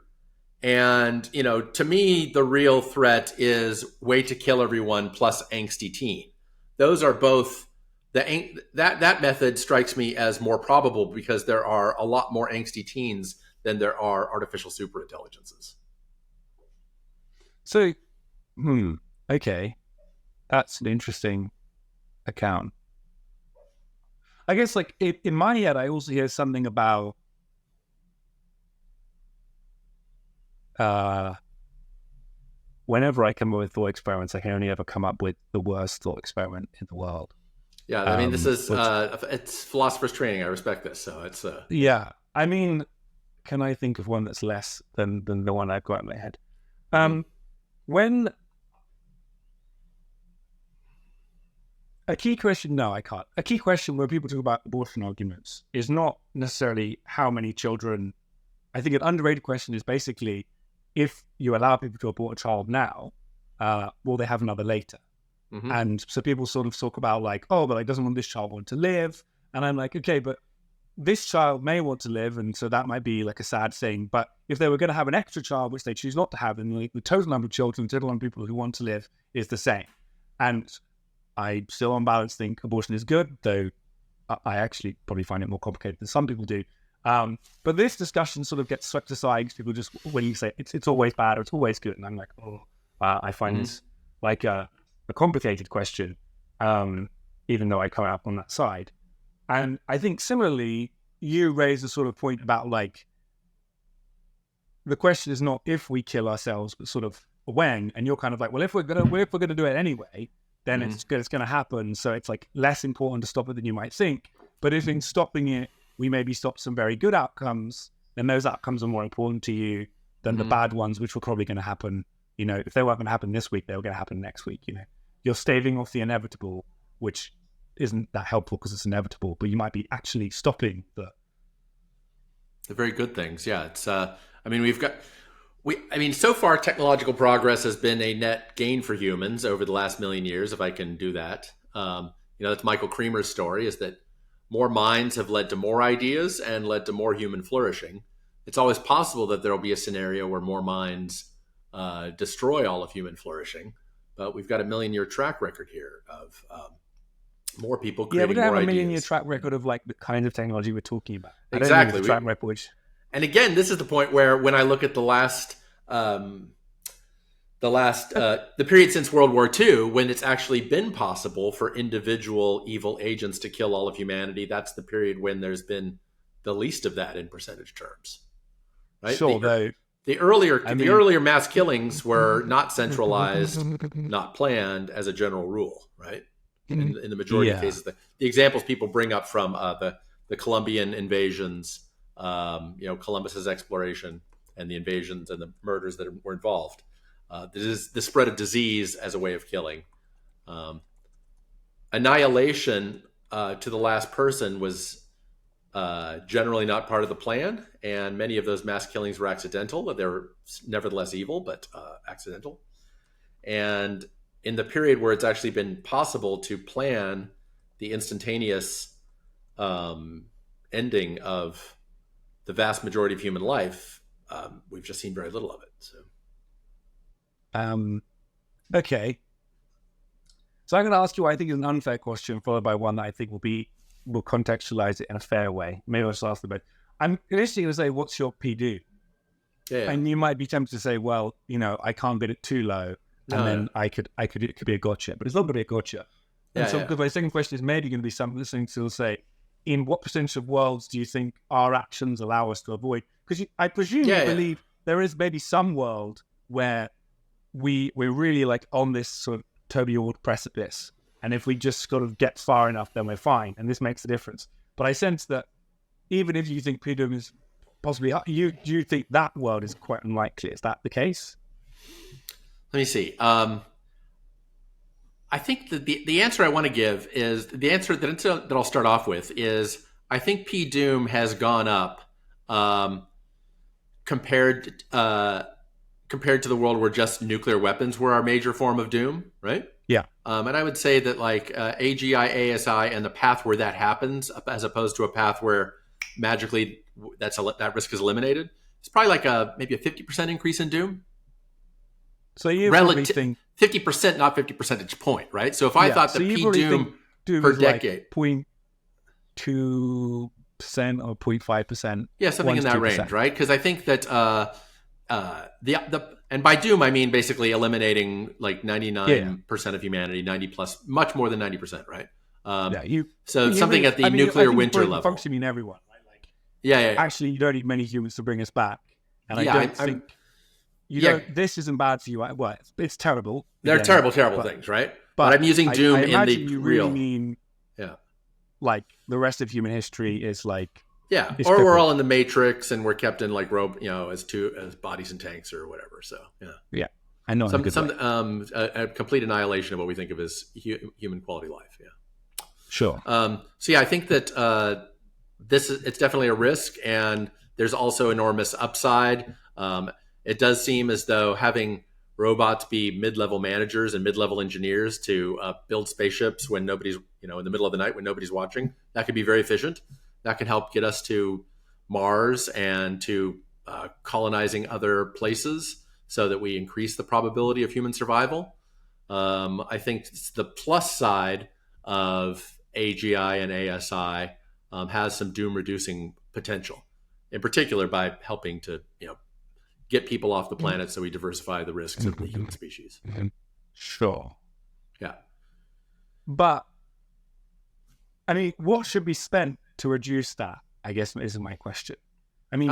And, to me, the real threat is way to kill everyone plus angsty teen. Those are both that method strikes me as more probable because there are a lot more angsty teens than there are artificial superintelligences. So, okay, that's an interesting account. I guess, like, in my head, I also hear something about whenever I come up with thought experiments, I can only ever come up with the worst thought experiment in the world. Yeah, I mean, this is it's philosopher's training. I respect this, so it's yeah. I mean, can I think of one that's less than the one I've got in my head? When a key question, no, I can't. A key question where people talk about abortion arguments is not necessarily how many children. I think an underrated question is basically, if you allow people to abort a child now, will they have another later? Mm-hmm. And so people sort of talk about like, oh, but like, doesn't this child want to live? And I'm like, okay, but this child may want to live, and so that might be like a sad thing. But if they were going to have an extra child, which they choose not to have, then like, the total number of children, the total number of people who want to live is the same. And I still, on balance, think abortion is good, though I actually probably find it more complicated than some people do. But this discussion sort of gets swept aside. People just, when you say it's always bad or it's always good, and I'm like, I find this like a complicated question, even though I come up on that side. And I think similarly, you raise a sort of point about like, the question is not if we kill ourselves, but sort of when. And you're kind of like, well, if we're gonna do it anyway, then it's going to happen. So it's like less important to stop it than you might think. But if in stopping it, we maybe stop some very good outcomes, then those outcomes are more important to you than the bad ones, which were probably going to happen. You know, if they weren't going to happen this week, they were going to happen next week. You know, you're staving off the inevitable, which isn't that helpful because it's inevitable, but you might be actually stopping the very good things. Yeah. It's, I mean, so far technological progress has been a net gain for humans over the last million years, if I can do that. That's Michael Kremer's story, is that more minds have led to more ideas and led to more human flourishing. It's always possible that there will be a scenario where more minds destroy all of human flourishing, but we've got a million-year track record here of more people creating more ideas. Yeah, we don't have a million-year track record of like the kind of technology we're talking about. Exactly. Track record, which... And again, this is the point where when I look at the period since World War II, when it's actually been possible for individual evil agents to kill all of humanity, that's the period when there's been the least of that in percentage terms. Right? Sure, the earlier mass killings were not centralized, not planned as a general rule, right? In the majority of cases, the examples people bring up from the Colombian invasions, Columbus's exploration and the invasions and the murders that were involved. The spread of disease as a way of killing. Annihilation to the last person was generally not part of the plan, and many of those mass killings were accidental, but they were nevertheless evil, but accidental. And in the period where it's actually been possible to plan the instantaneous ending of the vast majority of human life, we've just seen very little of it. So, okay. So I'm going to ask you what I think is an unfair question, followed by one that I think will contextualize it in a fair way. Maybe I'll just ask them both. I'm initially going to say, what's your PD? Yeah. And you might be tempted to say, well, I can't bid it too low, and then it could be a gotcha, but it's not going to be a gotcha. And my second question is maybe going to be something to say, in what percentage of worlds do you think our actions allow us to avoid? Because I presume you believe there is maybe some world where we're really like on this sort of Toby Ord precipice, and if we just sort of get far enough, then we're fine, and this makes a difference. But I sense that even if you think PDOM is possibly, you think that world is quite unlikely. Is that the case? Let me see. I think that the answer I want to give is the answer that I'll start off with is I think P Doom has gone up compared to the world where just nuclear weapons were our major form of doom, right? Yeah. And I would say that like AGI, ASI, and the path where that happens, as opposed to a path where magically that risk is eliminated, it's probably like maybe a 50% increase in doom. So you probably think 50%, not 50 percentage point, right? So if I thought that P Doom do per is like decade. 0.2% or 0.5%. Yeah, something in that 1 to 2%. range, right? Because I think that the and by doom I mean basically eliminating like 99% of humanity, 90 plus, much more than 90%, right? Yeah, So you something mean, at the I mean, I nuclear think winter for level. folks, you mean everyone, right? Like, Yeah. actually, you don't need many humans to bring us back. And I Yeah, don't I'm think you yeah. don't. This isn't bad for you. Well, it's terrible They're again, terrible but things, right? But but I'm using I doom in imagine the you really real. mean Yeah. like the rest of human history is like Yeah, is or we're all crippled. in the Matrix and we're kept in like as bodies and tanks or whatever. So yeah, Yeah, I know in a good way. a complete annihilation of what we think of as human quality life. Yeah. Sure. So yeah, I think that it's definitely a risk, and there's also enormous upside. It does seem as though having robots be mid-level managers and mid-level engineers to build spaceships when nobody's, in the middle of the night when nobody's watching, that could be very efficient. That can help get us to Mars and to colonizing other places so that we increase the probability of human survival. I think the plus side of AGI and ASI has some doom reducing potential, in particular by helping to get people off the planet so we diversify the risks of the human species. Sure. Yeah. But I mean, what should be spent to reduce that? I guess is my question. I mean,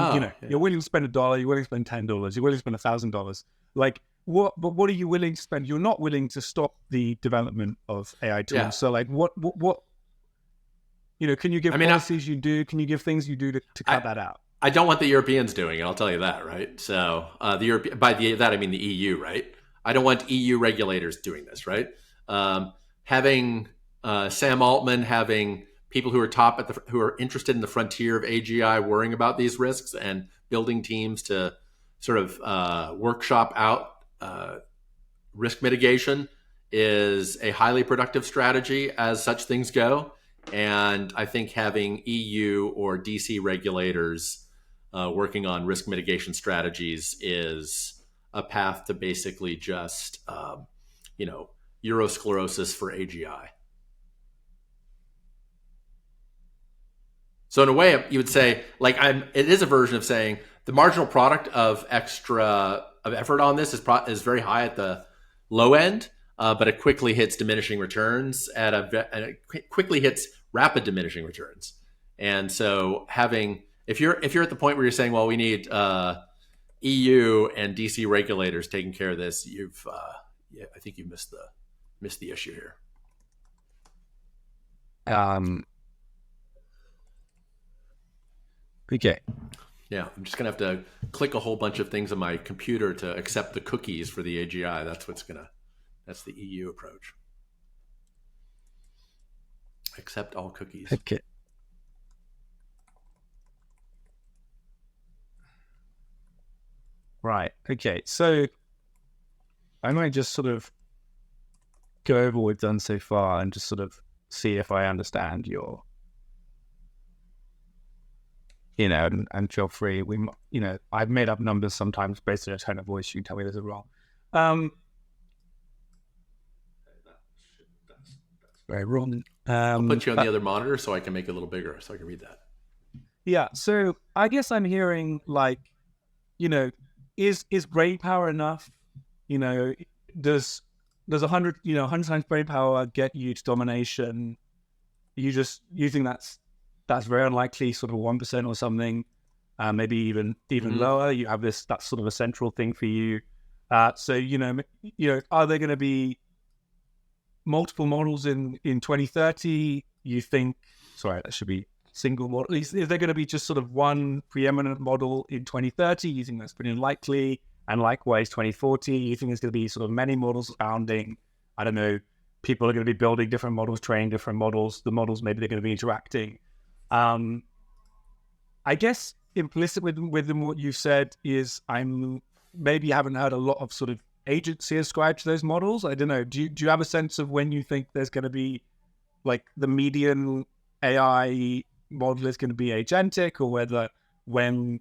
you're willing to spend $1, you're willing to spend $10, you're willing to spend $1,000. Like, what? But what are you willing to spend? You're not willing to stop the development of AI tools. Yeah. So, like, what? Can you give policies you do? Can you give things you do to cut that out? I don't want the Europeans doing it. I'll tell you that, right? So that I mean the EU, right? I don't want EU regulators doing this, right? Having Sam Altman, having people who are who are interested in the frontier of AGI, worrying about these risks and building teams to sort of workshop out risk mitigation is a highly productive strategy as such things go. And I think having EU or DC regulators working on risk mitigation strategies is a path to basically just, Eurosclerosis for AGI. So in a way, you would say, it is a version of saying the marginal product of effort on this is very high at the low end, but it quickly hits diminishing returns and it quickly hits rapid diminishing returns. And so if you're at the point where you're saying, well, we need EU and DC regulators taking care of this, I think you missed the issue here. Okay. Yeah, I'm just gonna have to click a whole bunch of things on my computer to accept the cookies for the AGI. That's the EU approach. Accept all cookies. Okay. Right. Okay. So I might just sort of go over what we've done so far and just sort of see if I understand your, and feel free. I've made up numbers sometimes based on a tone of voice. You can tell me this is wrong. Very wrong. I'll put you on the other monitor so I can make it a little bigger so I can read that. Yeah. So I guess I'm hearing is brain power enough? Does 100 times brain power get you to domination? You think that's very unlikely, sort of 1% or something, maybe even lower. You have that's sort of a central thing for you. So are there going to be multiple models in 2030? You think? Sorry, that should be single model. Is there going to be just sort of one preeminent model in 2030? You think that's pretty unlikely? And likewise, 2040, you think there's going to be sort of many models founding? I don't know. People are going to be building different models, training different models. The models, maybe they're going to be interacting. I guess implicit with what you've said is maybe haven't heard a lot of sort of agency ascribed to those models. I don't know. Do you have a sense of when you think there's going to be like the median AI model is going to be agentic, or whether when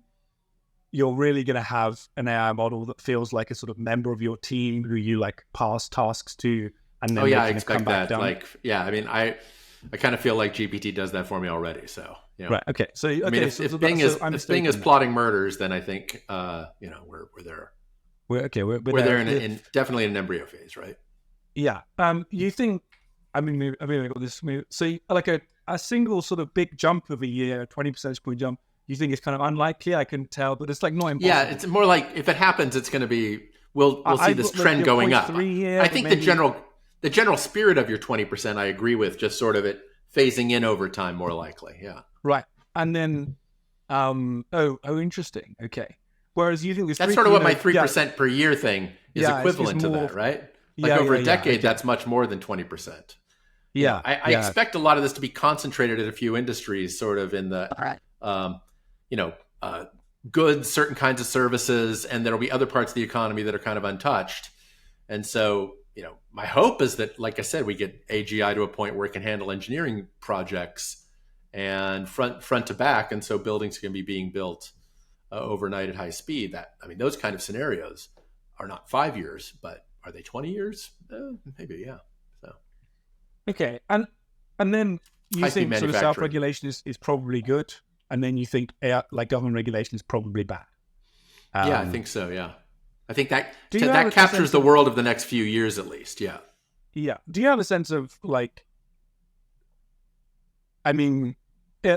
you're really going to have an AI model that feels like a sort of member of your team who you like pass tasks to, and then I expect that. I kind of feel like GPT does that for me already. So, Right. Okay. So okay. I mean, if Bing is plotting murders, then I think we're there. We're We're there there. in definitely in an embryo phase, right? Yeah. You think? I mean, I got this. So like a single sort of big jump of a year, 20 percentage point jump. You think it's kind of unlikely? I can tell, but it's like not impossible. Yeah, it's more like if it happens, it's going to be. We'll see this trend going up. Year, I think maybe... the general spirit of your 20%, I agree with. Just sort of it phasing in over time, more likely. Yeah. Right, and then, interesting. Okay. Whereas you think this that's sort of what my 3% per year thing is equivalent to that, right? Like over a decade, that's much more than 20%. Yeah, I expect a lot of this to be concentrated in a few industries, sort of in the, goods, certain kinds of services, and there'll be other parts of the economy that are kind of untouched. And so, my hope is that, like I said, we get AGI to a point where it can handle engineering projects and front to back, and so buildings can be being built overnight at high speed. Those kind of scenarios are not 5 years, but are they 20 years? Maybe, yeah. So, okay, and then you think sort of self-regulation is probably good, and then you think like government regulation is probably bad. Yeah, I think so. Yeah, I think that captures the world of the next few years at least. Yeah. Yeah. Do you have a sense of like? I mean,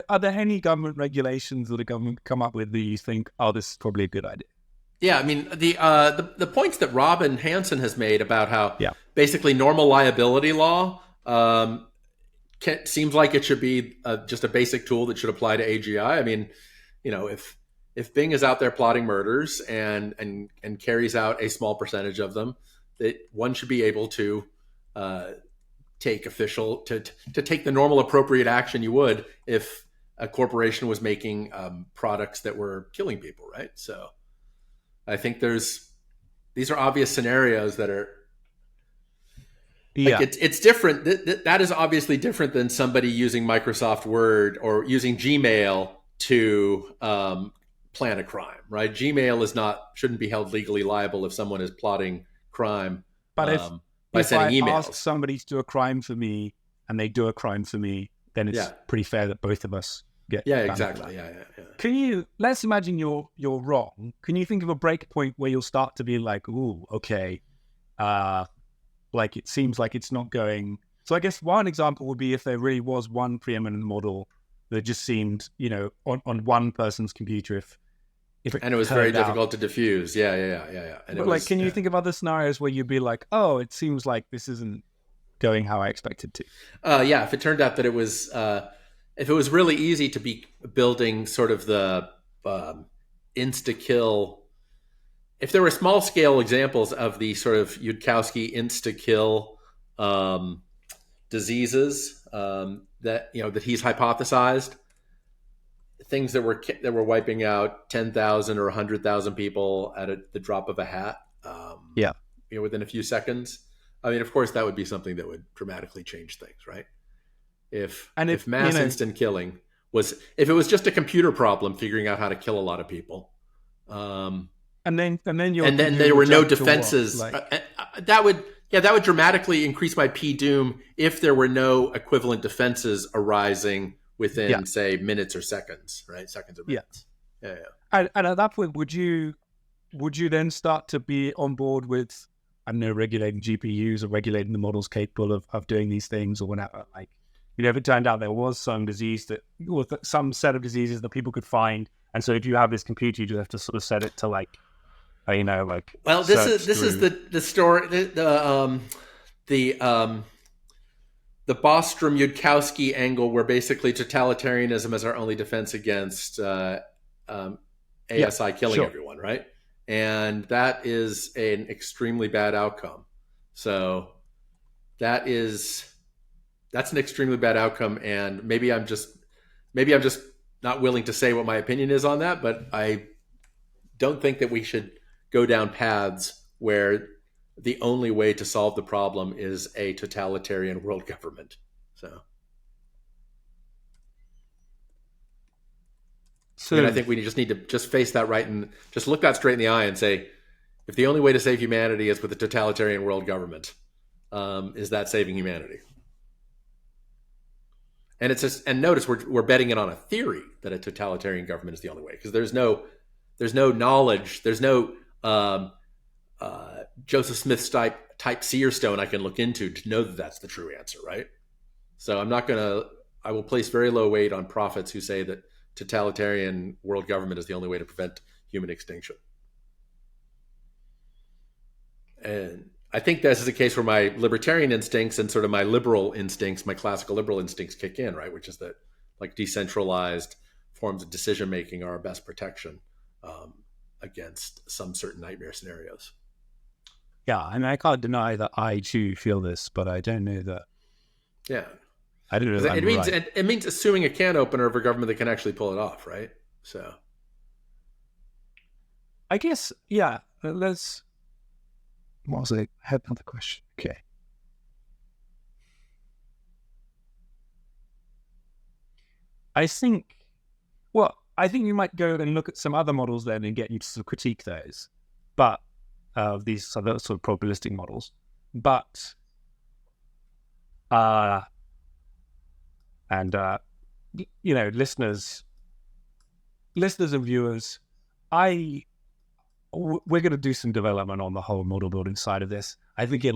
are there any government regulations that the government come up with that you think, oh, this is probably a good idea? Yeah, I mean the points that Robin Hanson has made about how basically normal liability law seems like it should be just a basic tool that should apply to AGI. I mean, if Bing is out there plotting murders and carries out a small percentage of them, that one should be able to take the normal appropriate action you would if a corporation was making products that were killing people, right? So I think these are obvious scenarios that are it's different. That is obviously different than somebody using Microsoft Word or using Gmail to plan a crime, right? Gmail shouldn't be held legally liable if someone is plotting crime. But by sending emails. Ask somebody to do a crime for me and they do a crime for me, then it's pretty fair that both of us get. Yeah, exactly. Yeah. Let's imagine you're wrong. Can you think of a break point where you'll start to be like, ooh, okay, like it seems like it's not going. So I guess one example would be if there really was one preeminent model that just seemed, on one person's computer, and it was very difficult to diffuse. Yeah. And but can you think of other scenarios where you'd be like, oh, it seems like this isn't going how I expected to? If it turned out that it was, if it was really easy to be building sort of the insta-kill, if there were small scale examples of the sort of Yudkowsky insta-kill diseases that he's hypothesized, things that were wiping out 10,000 or 100,000 people at the drop of a hat. Within a few seconds. I mean, of course, that would be something that would dramatically change things, right? If mass instant killing if it was just a computer problem figuring out how to kill a lot of people, and then there were no defenses, that would dramatically increase my P-doom if there were no equivalent defenses arising within, say, minutes or seconds, right? Seconds or minutes. Yeah. And at that point, would you then start to be on board with, I don't know, regulating GPUs or regulating the models capable of doing these things or whatever? Like, if it turned out there was some disease some set of diseases that people could find, and so if you have this computer, you just have to sort of set it to Well, this is the story. The Bostrom Yudkowsky angle, where basically totalitarianism is our only defense against ASI killing everyone, right? And that is an extremely bad outcome. So that's an extremely bad outcome, and maybe I'm just not willing to say what my opinion is on that, but I don't think that we should go down paths where the only way to solve the problem is a totalitarian world government. So I think we just need to just face that right and just look that straight in the eye and say, if the only way to save humanity is with a totalitarian world government, is that saving humanity? And it's just, and notice we're betting it on a theory that a totalitarian government is the only way, because there's no knowledge, there's no Joseph Smith type seer stone I can look into to know that that's the true answer, right? So I will place very low weight on prophets who say that totalitarian world government is the only way to prevent human extinction. And I think this is a case where my libertarian instincts and sort of my liberal instincts, my classical liberal instincts kick in, right? Which is that like decentralized forms of decision making are our best protection against some certain nightmare scenarios. Yeah, I mean, I can't deny that I too feel this, but I don't know that. Yeah, I don't know. That it means assuming a can opener of a government that can actually pull it off, right? So, I guess, yeah. Let's. What was it? I had another question. Okay. I think you might go and look at some other models then and get you to sort of critique those, but these other sort of probabilistic models. But listeners and viewers, we're going to do some development on the whole model building side of this. I think it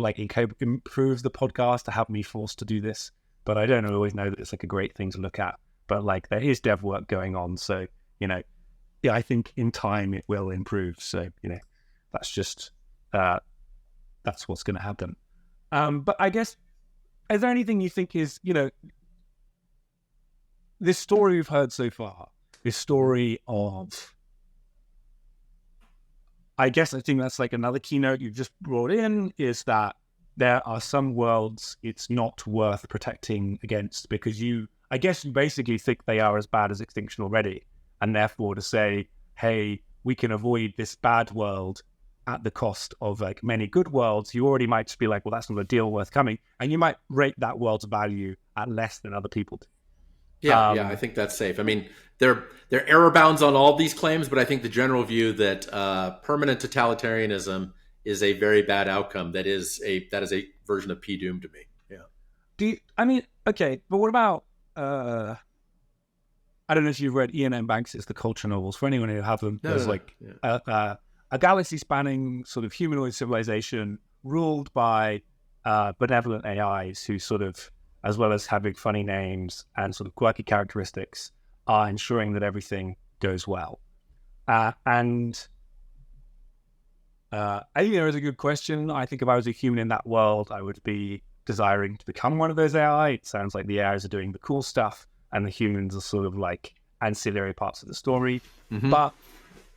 improves the podcast to have me forced to do this, but I don't always know that it's like a great thing to look at. But like there is dev work going on, so I think in time it will improve. So that's just that's what's going to happen. But I guess, is there anything you think is this story we've heard so far, this story of, I guess I think that's like another keynote you've just brought in, is that there are some worlds it's not worth protecting against because I guess you basically think they are as bad as extinction already. And therefore to say, hey, we can avoid this bad world at the cost of like many good worlds, you already might just be like, well, that's not a deal worth coming. And you might rate that world's value at less than other people do. Yeah, I think that's safe. I mean, there are error bounds on all these claims, but I think the general view that permanent totalitarianism is a very bad outcome. That is a version of P-doom to me. Yeah. Okay, but what about I don't know if you've read Ian M. Banks' The Culture novels. For anyone who haven't, there's a galaxy-spanning sort of humanoid civilization ruled by benevolent AIs who sort of, as well as having funny names and sort of quirky characteristics, are ensuring that everything goes well. And I think there is a good question. I think if I was a human in that world, I would be desiring to become one of those AI. It sounds like the AIs are doing the cool stuff and the humans are sort of like ancillary parts of the story. Mm-hmm. But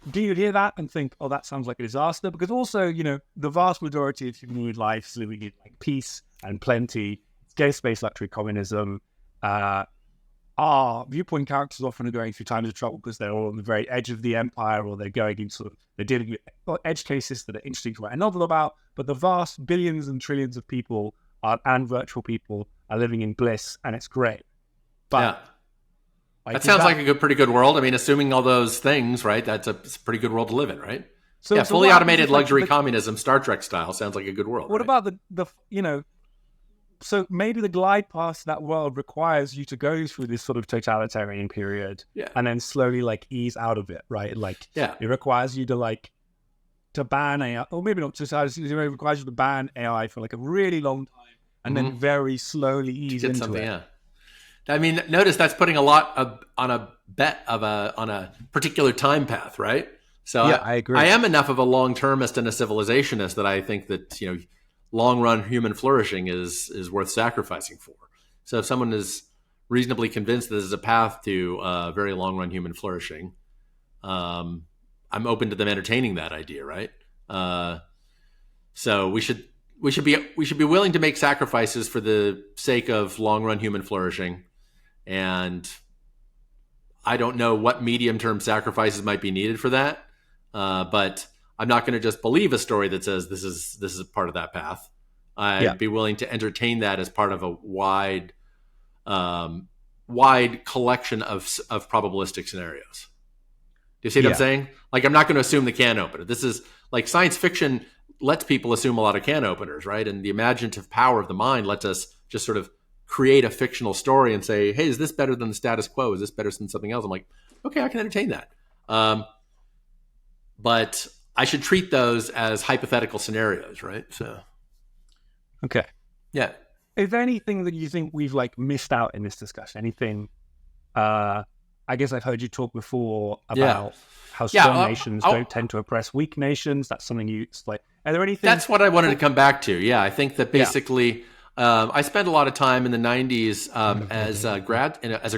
do you hear that and think, oh, that sounds like a disaster? Because also, the vast majority of human life is living in like peace and plenty. Gay space luxury communism. Our viewpoint characters often are going through times of trouble because they're all on the very edge of the empire, or they're dealing with edge cases that are interesting to write a novel about. But the vast billions and trillions of people and virtual people are living in bliss, and it's great. But that sounds like a pretty good world. I mean, assuming all those things, right? It's a pretty good world to live in, right? So fully automated luxury communism, Star Trek style, sounds like a good world. What about so maybe the glide past that world requires you to go through this sort of totalitarian period and then slowly like ease out of it, right? It requires you to ban AI, or maybe not totalitarian, it requires you to ban AI for like a really long time and then very slowly ease into it. Yeah. I mean, notice that's putting a lot on a bet on a particular time path, right? So I agree. I am enough of a long-termist and a civilizationist that I think that, long-run human flourishing is worth sacrificing for. So if someone is reasonably convinced that there's a path to very long-run human flourishing, I'm open to them entertaining that idea, right? So we should be willing to make sacrifices for the sake of long-run human flourishing. And I don't know what medium-term sacrifices might be needed for that, but I'm not going to just believe a story that says this is part of that path. I'd be willing to entertain that as part of a wide collection of probabilistic scenarios. Do you see what I'm saying? Like, I'm not going to assume the can opener. This is like science fiction lets people assume a lot of can openers, right? And the imaginative power of the mind lets us just sort of create a fictional story and say, hey, is this better than the status quo? Is this better than something else? I'm like, okay, I can entertain that. But I should treat those as hypothetical scenarios, right? So, okay. Yeah. Is there anything that you think we've like missed out in this discussion? Anything? I guess I've heard you talk before about how strong nations don't tend to oppress weak nations. That's something you like. Are there anything? That's what I wanted to come back to. Yeah, I think that basically, I spent a lot of time in the '90s as a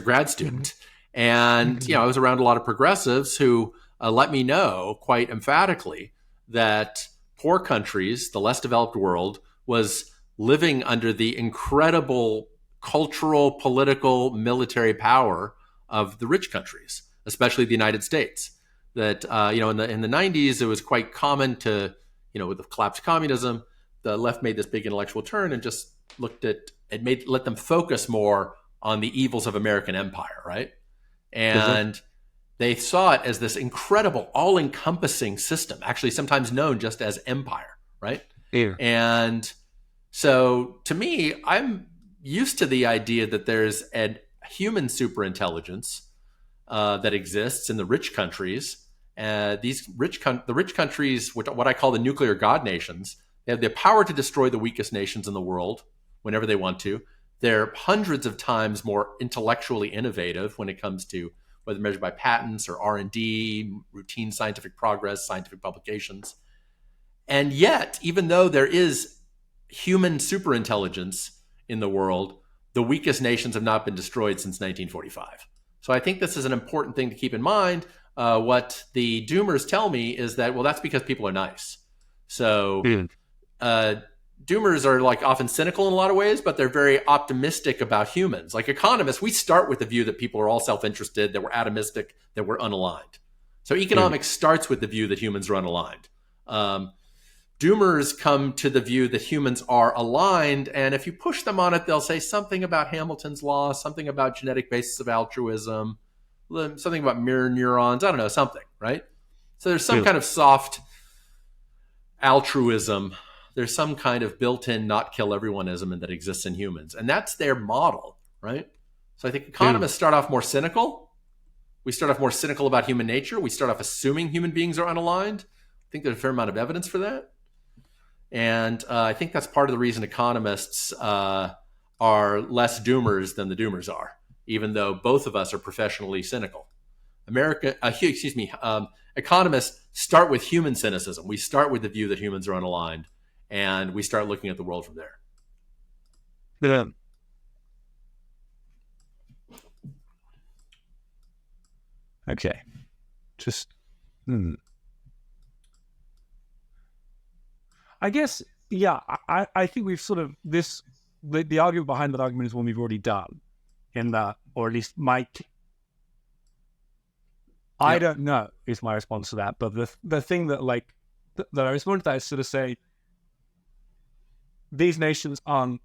grad student, and I was around a lot of progressives who let me know quite emphatically that poor countries, the less developed world, was living under the incredible cultural, political, military power of the rich countries, especially the United States. That in the '90s, it was quite common to, with the collapse of communism, the left made this big intellectual turn and just looked at let them focus more on the evils of American empire, right? And they saw it as this incredible, all-encompassing system, actually sometimes known just as empire, right? Yeah. And so to me, I'm used to the idea that there's a human superintelligence that exists in the rich countries. The rich countries, what I call the nuclear god nations, they have the power to destroy the weakest nations in the world whenever they want to. They're hundreds of times more intellectually innovative when it comes to whether measured by patents or R&D, routine scientific progress, scientific publications. And yet, even though there is human superintelligence in the world, the weakest nations have not been destroyed since 1945. So I think this is an important thing to keep in mind. What the doomers tell me is that, well, that's because people are nice. So doomers are like often cynical in a lot of ways, but they're very optimistic about humans. Like economists, we start with the view that people are all self-interested, that we're atomistic, that we're unaligned. So economics starts with the view that humans are unaligned. Doomers come to the view that humans are aligned, and if you push them on it, they'll say something about Hamilton's law, something about genetic basis of altruism, something about mirror neurons, I don't know, something, right? So there's some kind of soft altruism. There's some kind of built-in not kill everyoneism that exists in humans, and that's their model, right? So I think economists start off more cynical. We start off more cynical about human nature. We start off assuming human beings are unaligned. I think there's a fair amount of evidence for that. And I think that's part of the reason economists are less doomers than the doomers are, even though both of us are professionally cynical. Economists start with human cynicism. We start with the view that humans are unaligned, and we start looking at the world from there. Yeah. Okay. I guess, I think we've sort of the argument behind that argument is one we've already done in that, or at least I don't know is my response to that. But the thing that that I respond to that is sort of say, these nations aren't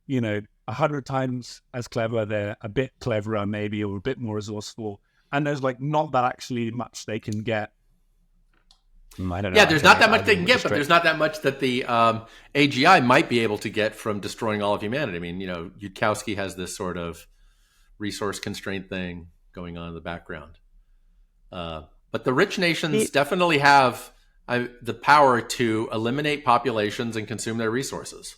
100 times as clever. They're a bit cleverer maybe, or a bit more resourceful. And there's not that actually much they can get. I don't know. Yeah, there's not that much they can get, but there's not that much that the AGI might be able to get from destroying all of humanity. I mean, Yudkowsky has this sort of resource constraint thing going on in the background. But the rich nations definitely have the power to eliminate populations and consume their resources.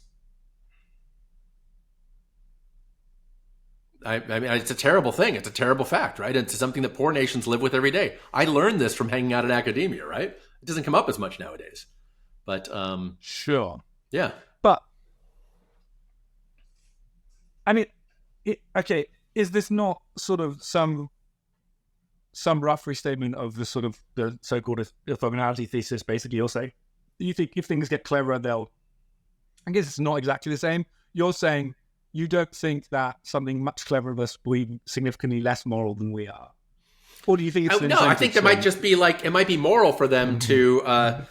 I mean, it's a terrible thing. It's a terrible fact, right? It's something that poor nations live with every day. I learned this from hanging out in academia, right? It doesn't come up as much nowadays. But sure. Yeah. But I mean, okay, is this not sort of some rough restatement of the sort of the so-called orthogonality thesis? Basically, you're saying you think if things get cleverer, I guess it's not exactly the same. You're saying you don't think that something much cleverer of us will be significantly less moral than we are? Or do you think it's no? I think there might just be it might be moral for them to.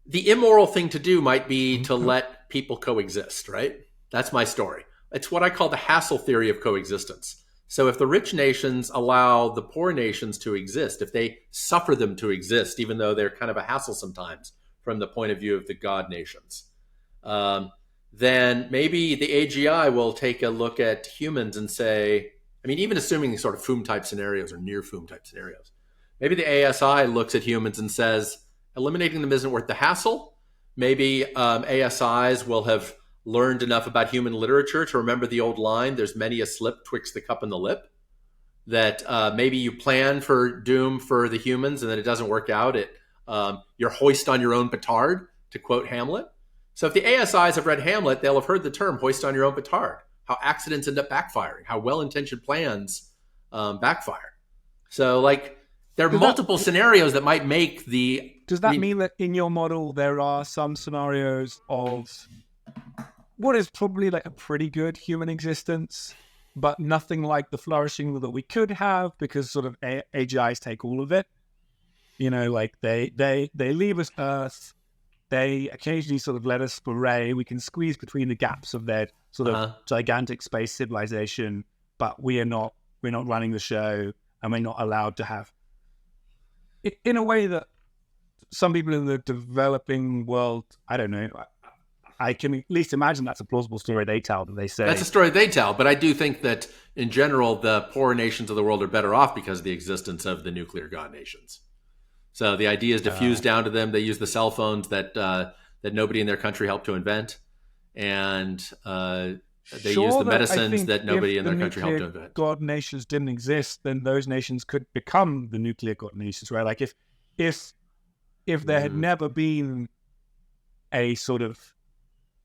The immoral thing to do might be to let people coexist, right? That's my story. It's what I call the hassle theory of coexistence. So if the rich nations allow the poor nations to exist, if they suffer them to exist, even though they're kind of a hassle sometimes from the point of view of the God nations. Then maybe the AGI will take a look at humans and say, I mean, even assuming sort of Foom type scenarios or near Foom type scenarios, maybe the ASI looks at humans and says, eliminating them isn't worth the hassle. Maybe ASIs will have learned enough about human literature to remember the old line, there's many a slip twixt the cup and the lip, that maybe you plan for doom for the humans and then it doesn't work out. You're hoist on your own petard, to quote Hamlet. So if the ASIs have read Hamlet, they'll have heard the term hoist on your own petard, how accidents end up backfiring, how well-intentioned plans backfire. So like there are multiple scenarios that might make the... Does that mean that in your model there are some scenarios of what is probably like a pretty good human existence, but nothing like the flourishing that we could have because sort of AGIs take all of it? You know, like they leave us Earth. They occasionally sort of let us foray. We can squeeze between the gaps of their sort of gigantic space civilization, but we're not running the show, and we're not allowed to have, in a way that some people in the developing world, I don't know, I can at least imagine that's a plausible story they tell, that they say. That's a story they tell, but I do think that in general, the poor nations of the world are better off because of the existence of the nuclear god nations. So the idea is diffused down to them. They use the cell phones that nobody in their country helped to invent, and they use the medicines that nobody in their country helped to invent. If god nations didn't exist, then those nations could become the nuclear god nations, right? Like if there had never been a sort of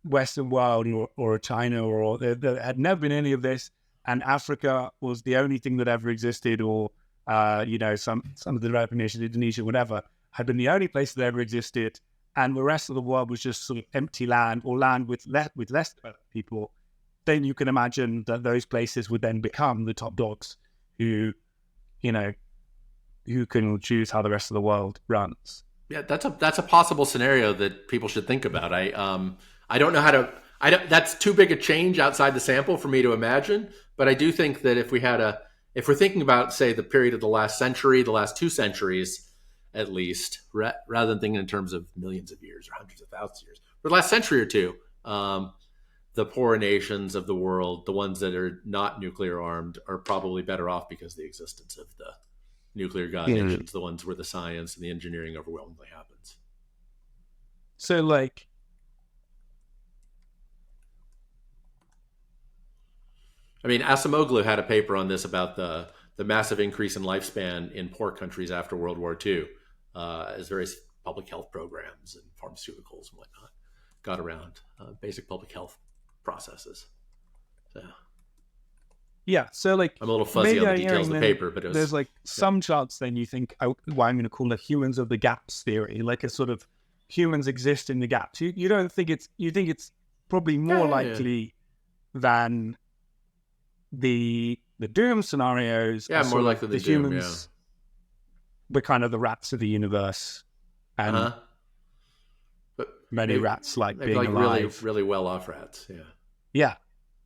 Western world or a China, or there had never been any of this, and Africa was the only thing that ever existed, or some of the developing nations, Indonesia, whatever, had been the only place that ever existed, and the rest of the world was just sort of empty land, or land with less developed people, then you can imagine that those places would then become the top dogs who can choose how the rest of the world runs. Yeah, that's a possible scenario that people should think about. I don't know how to. That's too big a change outside the sample for me to imagine. But I do think that if we're thinking about, say, the period of the last century, the last 2 centuries, at least, rather than thinking in terms of millions of years or hundreds of thousands of years, for the last century or two, the poorer nations of the world, the ones that are not nuclear armed, are probably better off because of the existence of the nuclear god nations, the ones where the science and the engineering overwhelmingly happens. So, like, I mean, Acemoglu had a paper on this about the massive increase in lifespan in poor countries after World War II, as various public health programs and pharmaceuticals and whatnot got around basic public health processes. So, yeah, so like I'm a little fuzzy on the details of the paper, but there's like some chance then you think what I'm going to call the humans of the gaps theory, like a sort of humans exist in the gaps. You don't think you think it's probably more likely than the doom scenarios. Yeah, more likely the doom, humans. We're kind of the rats of the universe, and but many rats like being alive. Really, really well off rats. Yeah. Yeah,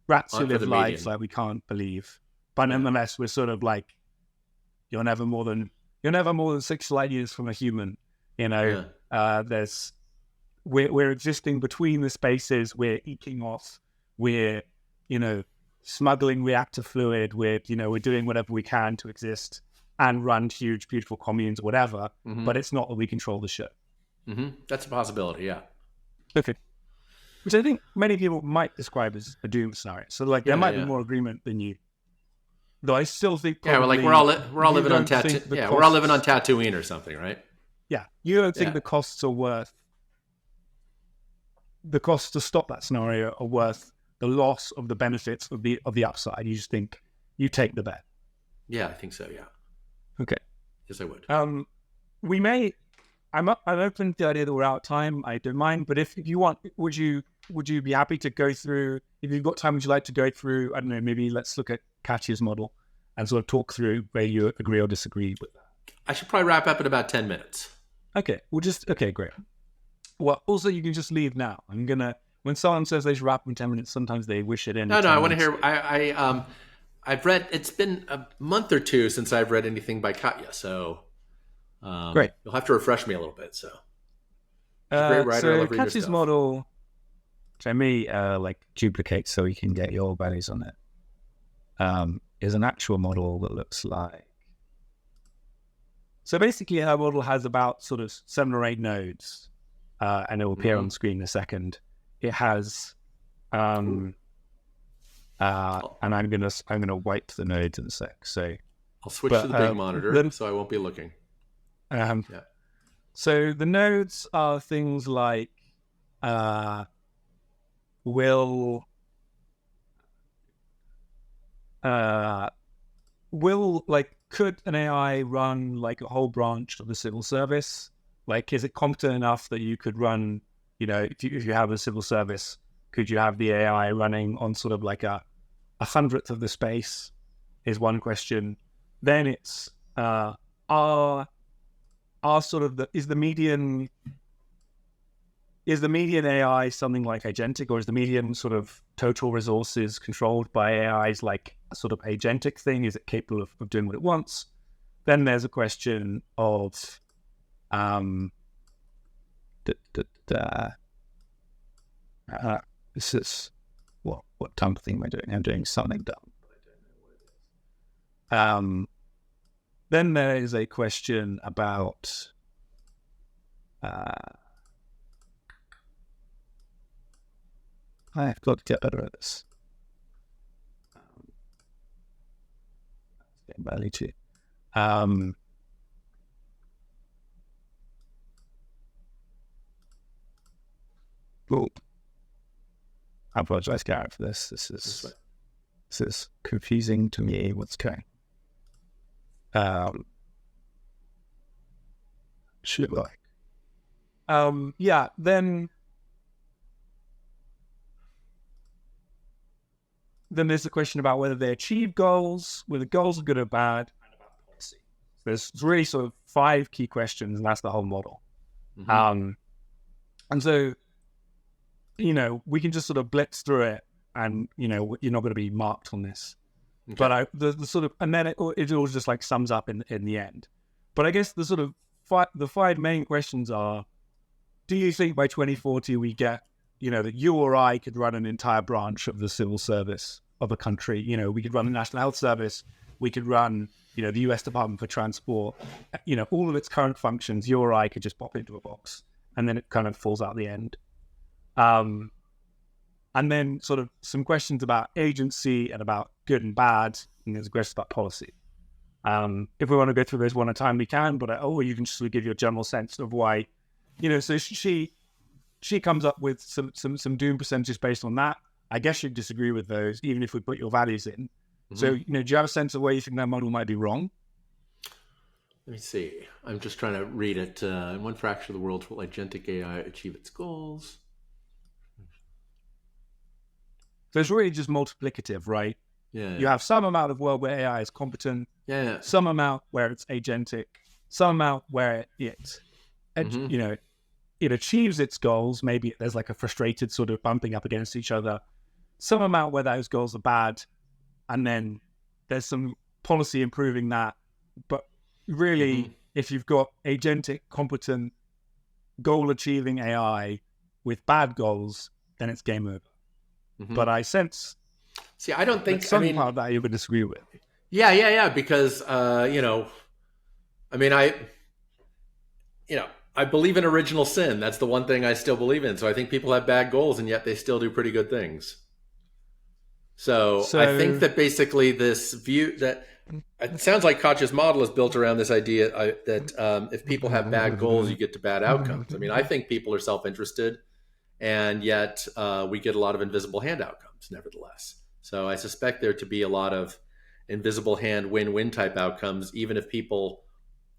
rats who live lives like we can't believe, but nonetheless, we're sort of like you're never more than 6 light years from a human. We're existing between the spaces. We're eking off. We're smuggling reactor fluid. We're doing whatever we can to exist and run huge, beautiful communes, or whatever. Mm-hmm. But it's not that we control the ship. Mm-hmm. That's a possibility. Yeah. Okay. Which I think many people might describe as a doom scenario. So like there might be more agreement than you. Though I still think we're all living on Tatooine. Yeah, we're all living on Tatooine or something, right? Yeah, you don't think the costs are worth the costs to stop that scenario are worth the loss of the benefits of the upside. You just think you take the bet. Yeah, I think so. Yeah. Okay. Yes, I would. We may. I'm open to the idea that we're out of time. I don't mind, but if you want, would you be happy to go through? If you've got time, would you like to go through? I don't know. Maybe let's look at Katya's model and sort of talk through where you agree or disagree with that. I should probably wrap up in about 10 minutes. Okay. Great. Well, also you can just leave now. I'm gonna. When someone says they should wrap up in 10 minutes, sometimes they wish it in. No, I want to hear. I've read. It's been a month or two since I've read anything by Katya, so. Great. You'll have to refresh me a little bit. So. He's a great writer. I So love reading his Catchy's stuff. model, which I may like duplicate so you can get your values on it, is an actual model that looks like. So basically, her model has about sort of 7 or 8 nodes, and it will appear on the screen in a second. It has, and I'm gonna wipe the nodes in a sec. So I'll switch to the big monitor, so I won't be looking. Yeah. So the nodes are things like will like, could an AI run like a whole branch of the civil service? Like, is it competent enough that you could run, if you have a civil service, could you have the AI running on sort of like a 100th of the space? Is one question. Then it's is the median AI something like agentic, or is the median sort of total resources controlled by AIs like a sort of agentic thing? Is it capable of doing what it wants? Then there's a question of this is what type of thing am I doing? I'm doing something dumb. Then there is a question about I've got to get better at this. Getting badly too. Cool. I apologize, Garett, for this. This is confusing to me. What's going? Should like. Yeah. Then there's the question about whether they achieve goals, whether goals are good or bad, and about policy. There's really sort of 5 key questions, and that's the whole model. And so, we can just sort of blitz through it, and you're not going to be marked on this. Okay. But the sort of, and then it all just like sums up in the end. But I guess the sort of the 5 main questions are: do you think by 2040 we get, that you or I could run an entire branch of the civil service of a country? We could run the National Health Service, we could run, the US Department for Transport, all of its current functions, you or I could just pop into a box, and then it kind of falls out the end. And then sort of some questions about agency and about good and bad, and there's a question about policy. If we want to go through those one at a time, we can, but you can just sort of give you a general sense of why, so she comes up with some doom percentages based on that. I guess you'd disagree with those, even if we put your values in. So, do you have a sense of where you think that model might be wrong? Let me see. I'm just trying to read it. In one fraction of the world, will agentic AI achieve its goals? So it's really just multiplicative, right? Yeah. You have some amount of world where AI is competent. Yeah. Some amount where it's agentic. Some amount where it achieves its goals. Maybe there's like a frustrated sort of bumping up against each other. Some amount where those goals are bad, and then there's some policy improving that. But really, if you've got agentic, competent, goal-achieving AI with bad goals, then it's game over. But I sense. See, I don't think some part of that you would disagree with. Yeah. Because I believe in original sin. That's the one thing I still believe in. So I think people have bad goals, and yet they still do pretty good things. So I think that basically this view that it sounds like Koch's model is built around this idea that if people have bad goals, you get to bad outcomes. I mean, I think people are self-interested, and yet we get a lot of invisible hand outcomes, nevertheless. So I suspect there to be a lot of invisible hand win-win type outcomes, even if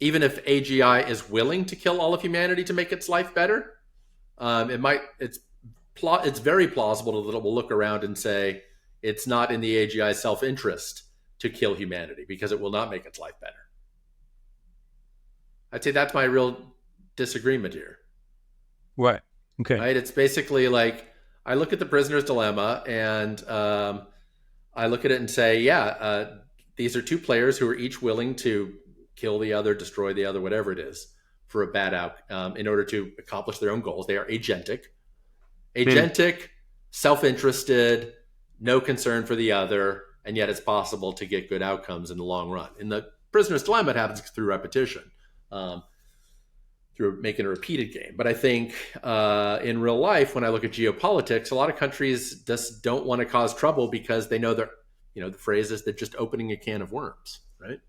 AGI is willing to kill all of humanity to make its life better. It's very plausible that it will look around and say it's not in the AGI's self-interest to kill humanity because it will not make its life better. I'd say that's my real disagreement here. Right. Okay. Right. It's basically like I look at the prisoner's dilemma, and I look at it and say, these are 2 players who are each willing to kill the other, destroy the other, whatever it is, for a bad outcome in order to accomplish their own goals. They are agentic, Really? self-interested, no concern for the other, and yet it's possible to get good outcomes in the long run. In the prisoner's dilemma, it happens through repetition, through making a repeated game. But I think in real life, when I look at geopolitics, a lot of countries just don't want to cause trouble because they know the phrase is they're just opening a can of worms, right?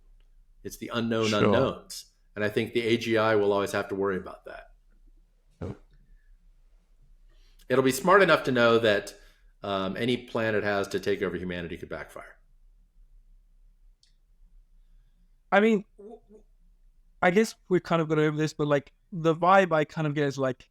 It's the unknown Sure. unknowns. And I think the AGI will always have to worry about that. It'll be smart enough to know that any plan it has to take over humanity could backfire. I mean, I guess we've kind of got over this, but like the vibe I kind of get is like,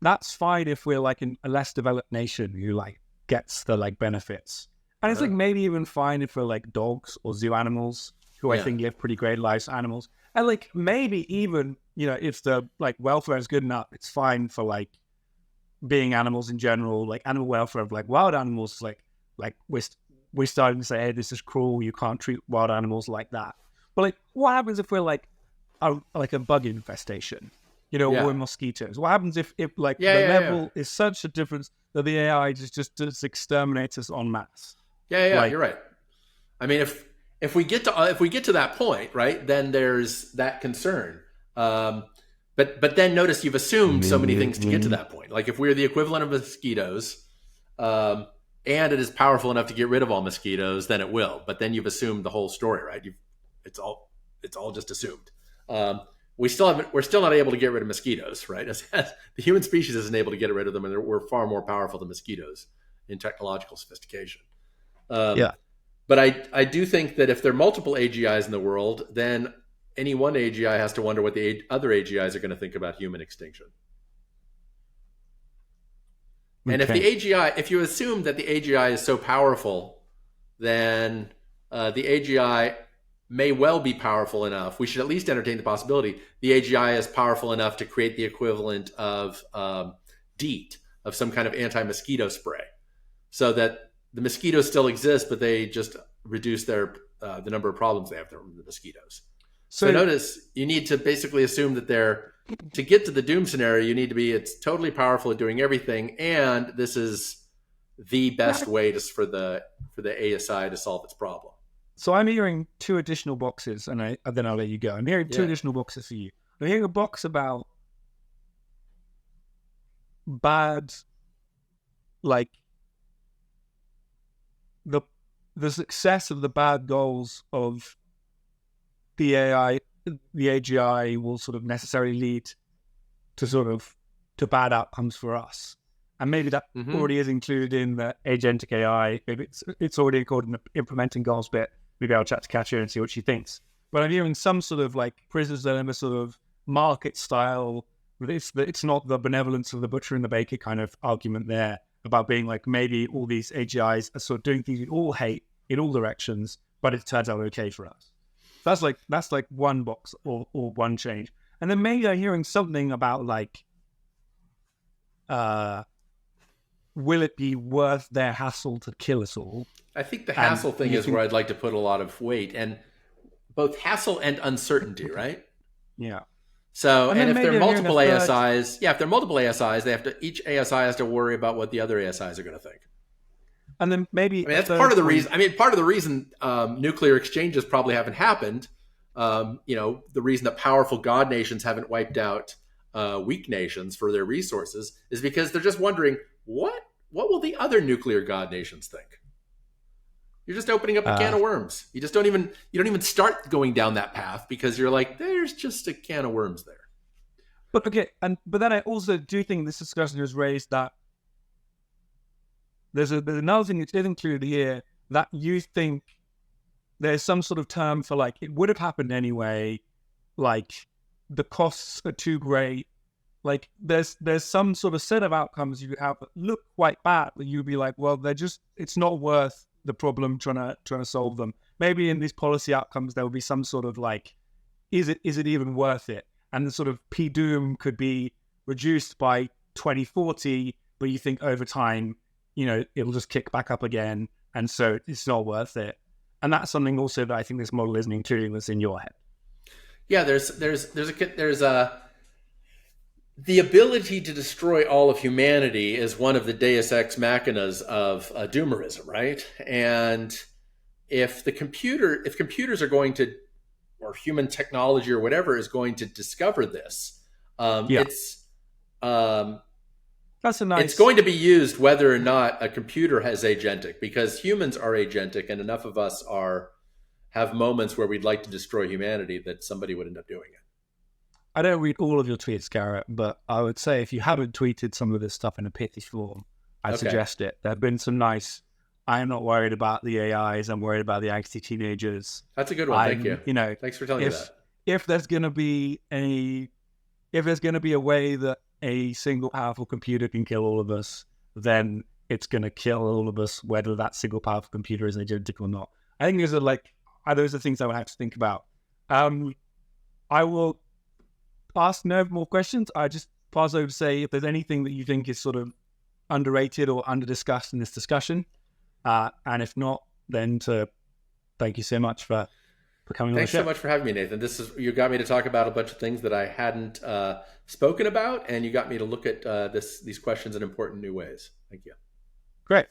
that's fine if we're like in a less developed nation who like gets the like benefits. And it's like maybe even fine if we're like dogs or zoo animals who I think live pretty great lives, animals. And like maybe even, if the like welfare is good enough, it's fine for like being animals in general, like animal welfare of like wild animals, like we're starting to say, hey, this is cruel, you can't treat wild animals like that. But like what happens if we're like a bug infestation, or mosquitoes? What happens if like the level is such a difference that the AI just exterminates us en masse? You're right. I mean, if we get to that point, right, then there's that concern. But then notice you've assumed so many things to get to that point. Like if we're the equivalent of mosquitoes, and it is powerful enough to get rid of all mosquitoes, then it will. But then you've assumed the whole story, right? It's all just assumed. We're still not able to get rid of mosquitoes, right? The human species isn't able to get rid of them, and we're far more powerful than mosquitoes in technological sophistication. But I do think that if there are multiple AGIs in the world, then any one AGI has to wonder what the other AGIs are going to think about human extinction. Okay. And if you assume that the AGI is so powerful, then the AGI may well be powerful enough. We should at least entertain the possibility the AGI is powerful enough to create the equivalent of DEET, of some kind of anti-mosquito spray, so that the mosquitoes still exist, but they just reduce the number of problems they have from the mosquitoes. So notice you need to basically assume that to get to the doom scenario, you need to be it's totally powerful at doing everything, and this is the best way for the ASI to solve its problem. So I'm hearing two additional boxes, and then I'll let you go. I'm hearing two additional boxes for you. I'm hearing a box about bad, like the success of the bad goals of the AI, the AGI will sort of necessarily lead to bad outcomes for us. And maybe that already is included in the agentic AI. Maybe it's already included in the implementing goals bit. Maybe I'll chat to Katya and see what she thinks. But I'm hearing some sort of like prisoner's dilemma sort of market style. It's not the benevolence of the butcher and the baker kind of argument there about being like maybe all these AGIs are sort of doing things we all hate in all directions, but it turns out okay for us. That's like one box or one change. And then maybe I'm hearing something about like, will it be worth their hassle to kill us all? I think the hassle thing is where I'd like to put a lot of weight, and both hassle and uncertainty, right? Yeah. So, and if there are multiple ASIs, each ASI has to worry about what the other ASIs are going to think. And then maybe that's part of the reason. Part of the reason nuclear exchanges probably haven't happened. The reason that powerful god nations haven't wiped out weak nations for their resources is because they're just wondering what will the other nuclear god nations think. You're just opening up a can of worms. You don't even start going down that path because you're like, there's just a can of worms there. But then I also do think this discussion has raised that there's another thing that is included here, that you think there's some sort of term for like it would have happened anyway, like the costs are too great. Like there's some sort of set of outcomes you could have that look quite bad, but you'd be like, well, it's not worth the problem trying to solve them. Maybe in these policy outcomes there will be some sort of like, is it even worth it? And the sort of P-doom could be reduced by 2040, but you think over time, it'll just kick back up again, and so it's not worth it. And that's something also that I think this model isn't including that's in your head. Yeah, there's a the ability to destroy all of humanity is one of the Deus ex machinas of doomerism, right? And if computers are going to, or human technology or whatever is going to discover this, Yeah, um, that's a it's nice. going to be used whether or not a computer has agentic, because humans are agentic, and enough of us are have moments where we'd like to destroy humanity that somebody would end up doing it. I don't read all of your tweets, Garrett, but I would say if you haven't tweeted some of this stuff in a pithy form, I'd Okay, suggest it. There have been some nice. I'm not worried about the AIs. I'm worried about the angsty teenagers. that's a good one. Thank you. I'm, you know, Thanks for telling me if that. if there's gonna be a if there's gonna be a way that a single powerful computer can kill all of us, then it's gonna kill all of us, whether that single powerful computer is agentic or not. I think those are things I would have to think about. I will ask no more questions. I just pass over to say if there's anything that you think is sort of underrated or under discussed in this discussion, and if not, then to thank you so much for coming on the Thanks so show. much for having me, Nathan. You got me to talk about a bunch of things that I hadn't spoken about, and you got me to look at these questions in important new ways. Thank you. Great,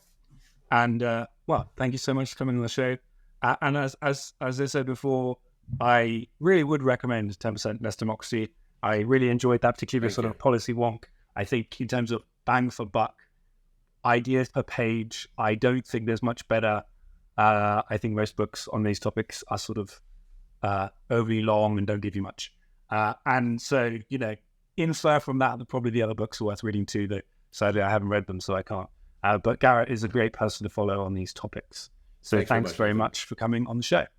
and well, thank you so much for coming on the show. And as I said before, I really would recommend 10% Less Democracy. I really enjoyed that, particularly with Thank sort you. of policy wonk. I think in terms of bang for buck, ideas per page, I don't think there's much better. I think most books on these topics are sort of overly long and don't give you much. And so, infer from that, probably the other books are worth reading too, though sadly I haven't read them, so I can't. But Garrett is a great person to follow on these topics. So Thanks very thanks much, very Nathan. much for coming on the show.